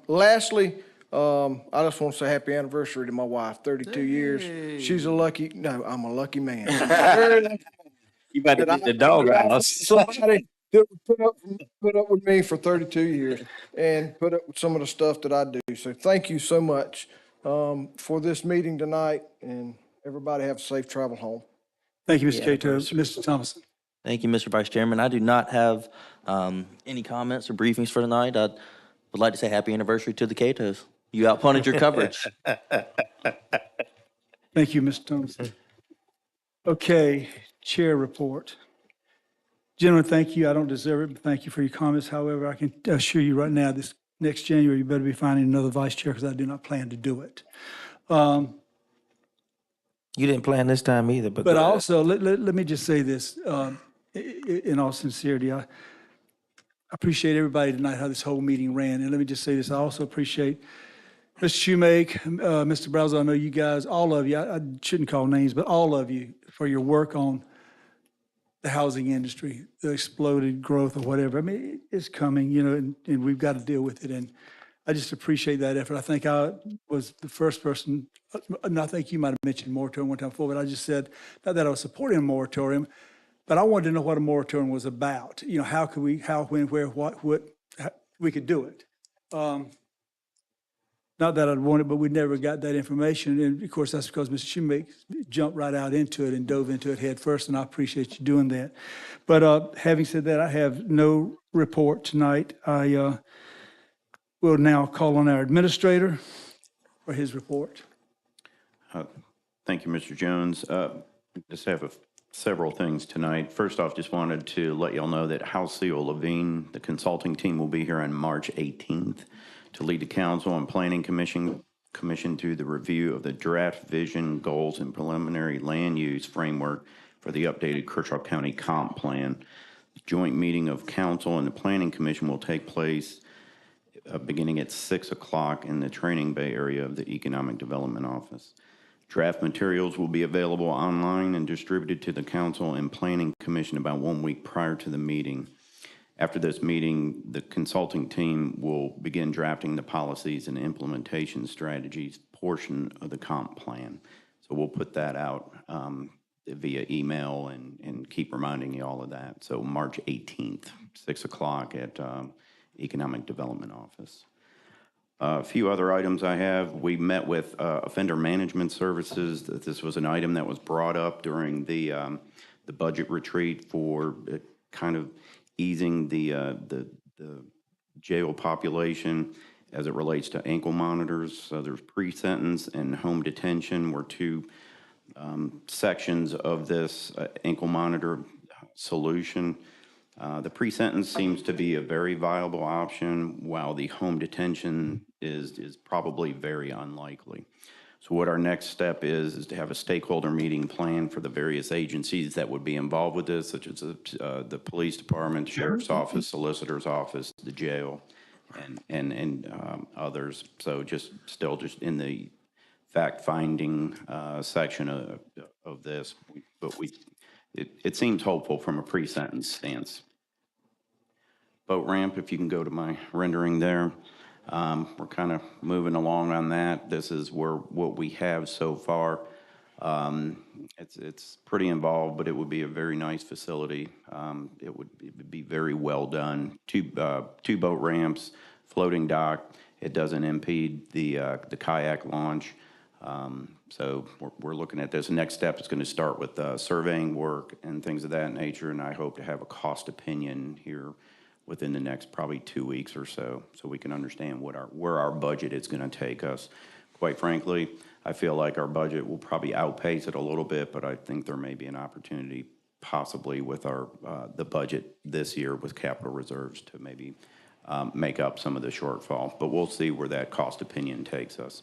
Lastly, I just want to say happy anniversary to my wife, 32 years. She's I'm a lucky man. You better get the dog house. Somebody that would put up with me for 32 years and put up with some of the stuff that I do. So thank you so much for this meeting tonight, and everybody have a safe travel home. Thank you, Mr. Cato. Mr. Thomason. Thank you, Mr. Vice Chairman. I do not have any comments or briefings for tonight. I would like to say happy anniversary to the Catos. You outpunted your coverage. Thank you, Mr. Thomason. Okay, chair report. Gentlemen, thank you. I don't deserve it, but thank you for your comments. However, I can assure you right now, this next January, you better be finding another vice chair because I do not plan to do it. You didn't plan this time either, but. But also, let me just say this, in all sincerity, I appreciate everybody tonight, how this whole meeting ran. And let me just say this, I also appreciate Mr. Shoemake, Mr. Brazel, I know you guys, all of you, I shouldn't call names, but all of you for your work on the housing industry, the exploded growth or whatever. I mean, it's coming, and we've got to deal with it. And I just appreciate that effort. I think I was the first person, and I think you might have mentioned moratorium one time before, but I just said, not that I was supporting a moratorium, but I wanted to know what a moratorium was about. How could we, how, when, where, what how we could do it. Not that I'd want it, but we never got that information. And of course, that's because Mr. Shoemake jumped right out into it and dove into it head first, and I appreciate you doing that. But having said that, I have no report tonight. I will now call on our administrator for his report. Thank you, Mr. Jones. Just have several things tonight. First off, just wanted to let y'all know that Halcyon Levine, the consulting team, will be here on March 18th to lead the Council and Planning Commission through the review of the draft vision, goals, and preliminary land use framework for the updated Kershaw County Comp Plan. The joint meeting of Council and the Planning Commission will take place beginning at 6 o'clock in the Training Bay area of the Economic Development Office. Draft materials will be available online and distributed to the Council and Planning Commission about 1 week prior to the meeting. After this meeting, the consulting team will begin drafting the policies and implementation strategies portion of the comp plan. So we'll put that out via email and keep reminding you all of that. So March 18th, 6 o'clock at Economic Development Office. A few other items I have. We met with Offender Management Services. This was an item that was brought up during the budget retreat for kind of easing the jail population as it relates to ankle monitors. So there's pre-sentence and home detention were two sections of this ankle monitor solution. The pre-sentence seems to be a very viable option, while the home detention is probably very unlikely. So what our next step is to have a stakeholder meeting plan for the various agencies that would be involved with this, such as the police department, sheriff's office, solicitor's office, the jail, and others. So just in the fact-finding section of this, but it seems hopeful from a pre-sentence stance. Boat ramp, if you can go to my rendering there. We're kind of moving along on that. This is what we have so far. It's pretty involved, but it would be a very nice facility. It would be very well done. Two boat ramps, floating dock. It doesn't impede the kayak launch. So we're looking at this. The next step is going to start with surveying work and things of that nature, and I hope to have a cost opinion here within the next probably 2 weeks or so we can understand where our budget is going to take us. Quite frankly, I feel like our budget will probably outpace it a little bit, but I think there may be an opportunity possibly with the budget this year with capital reserves to maybe make up some of the shortfall. But we'll see where that cost opinion takes us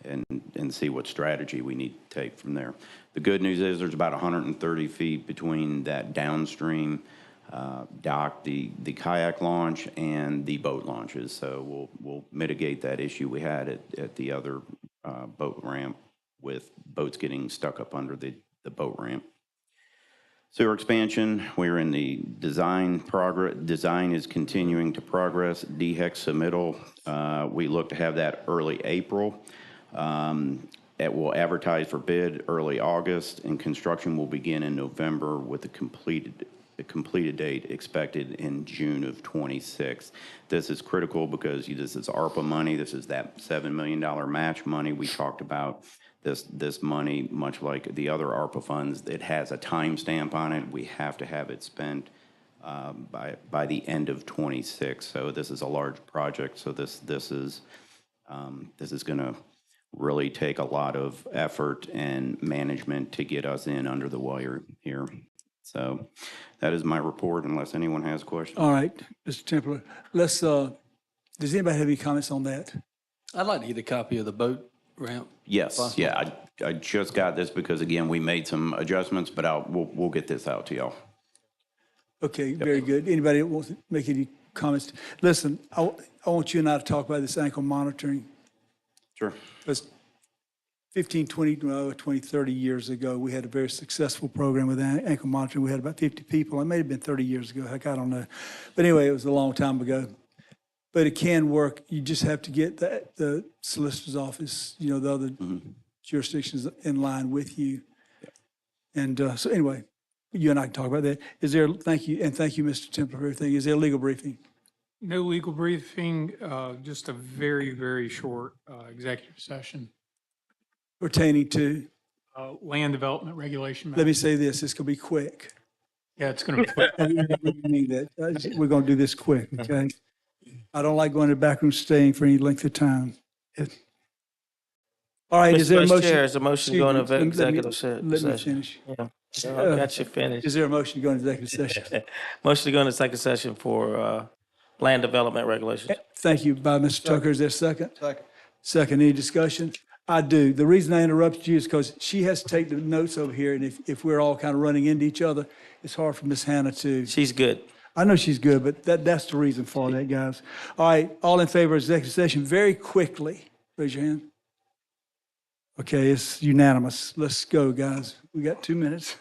and see what strategy we need to take from there. The good news is there's about 130 feet between that downstream dock, the kayak launch, and the boat launches. So we'll mitigate that issue we had at the other boat ramp with boats getting stuck up under the boat ramp. Sewer expansion, we're in the design progress. Design is continuing to progress. DHEC submittal, we look to have that early April. It will advertise for bid early August, and construction will begin in November with a completed date expected in June of 26. This is critical because this is ARPA money. This is that $7 million match money we talked about. This money, much like the other ARPA funds, it has a time stamp on it. We have to have it spent by the end of 26. So this is a large project. So this is going to really take a lot of effort and management to get us in under the wire here. So that is my report, unless anyone has questions. All right, Mr. Templer, let's, does anybody have any comments on that? I'd like to get a copy of the boat ramp. Yes, Possible. yeah, I just got this because, again, we made some adjustments, but we'll get this out to y'all. Okay, very good. Anybody that wants to make any comments? Listen, I want you and I to talk about this ankle monitoring. Sure. Because 15, 20, 30 years ago, we had a very successful program with ankle monitoring. We had about 50 people. It may have been 30 years ago. Heck, I don't know. But anyway, it was a long time ago. But it can work. You just have to get the solicitor's office, the other jurisdictions in line with you. And so anyway, you and I can talk about that. Thank you, Mr. Templer, for everything. Is there a legal briefing? No legal briefing, just a very, very short executive session. Pertaining to? Land development regulation. Let me say this, it's going to be quick. Yeah, it's going to be quick. We're going to do this quick, okay? I don't like going to the back room staying for any length of time. All right, is there a Mr. motion? Chair, is a motion to go into Excuse me, executive session? Let me finish. Yeah, so I got you finished. Is there a motion to go into executive session? Motion to go into executive session for land development regulations. Thank you, by Mr. Tucker. Is there a second? Second. Second, any discussion? I do. The reason I interrupted you is because she has to take the notes over here, and if we're all kind of running into each other, it's hard for Miss Hannah to. She's good. I know she's good, but that's the reason for that, guys. All right, all in favor of executive session, very quickly, raise your hand. Okay, it's unanimous. Let's go, guys. We got 2 minutes.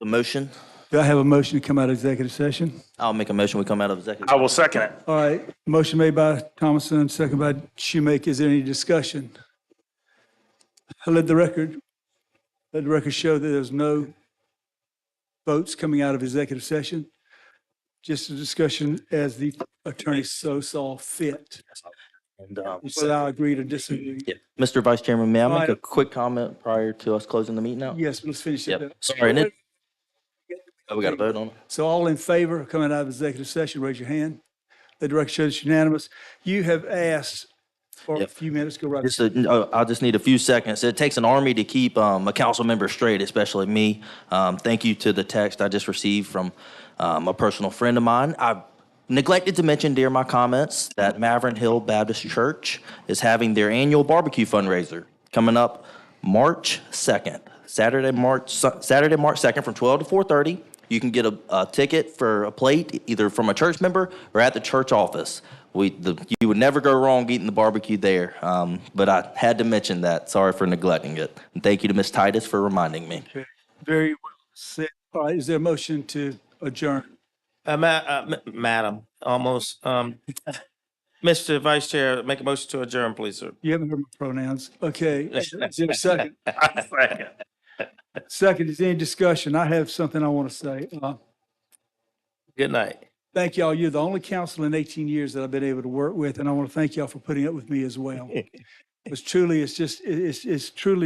A motion? Do I have a motion to come out of executive session? I'll make a motion, we come out of executive. I will second it. All right, motion made by Thomason, second by Shoemaker. Is there any discussion? Let the record show that there's no votes coming out of executive session. Just a discussion as the attorney so saw fit. And, Whether I agree or disagree. yeah. Mr. Vice Chairman, may I make All a right. quick comment prior to us closing the meeting out? Yes, let's finish it. Yep. Sorry, and we got to vote on it? So all in favor of coming out of executive session, raise your hand. Let the record show it's unanimous. You have asked for a Yep. few minutes, go right. I'll just need a few seconds. It takes an army to keep a council member straight, especially me. Thank you to the text I just received from a personal friend of mine. I neglected to mention during my comments that Maverick Hill Baptist Church is having their annual barbecue fundraiser coming up March 2nd, Saturday, March 2nd from 12 to 4:30. You can get a ticket for a plate either from a church member or at the church office. You would never go wrong eating the barbecue there, but I had to mention that. Sorry for neglecting it. And thank you to Ms. Titus for reminding me. Okay. Very well said. All right, is there a motion to adjourn? Madam, almost, Mr. Vice Chair, make a motion to adjourn, please, sir. You haven't heard my pronouns. Okay, is there a second? Second. Second, is there any discussion? I have something I want to say. Good night. Thank y'all. You're the only council in 18 years that I've been able to work with, and I want to thank y'all for putting up with me as well. It's truly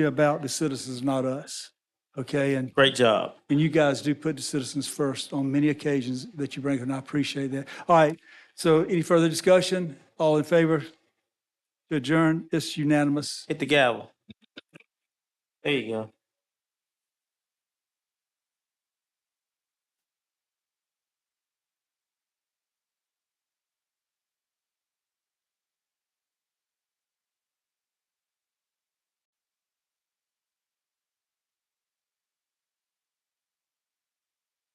about the citizens, not us. Okay, and Great job. you guys do put the citizens first on many occasions that you bring, and I appreciate that. All right, so any further discussion? All in favor to adjourn? It's unanimous. Hit the gavel. There you go.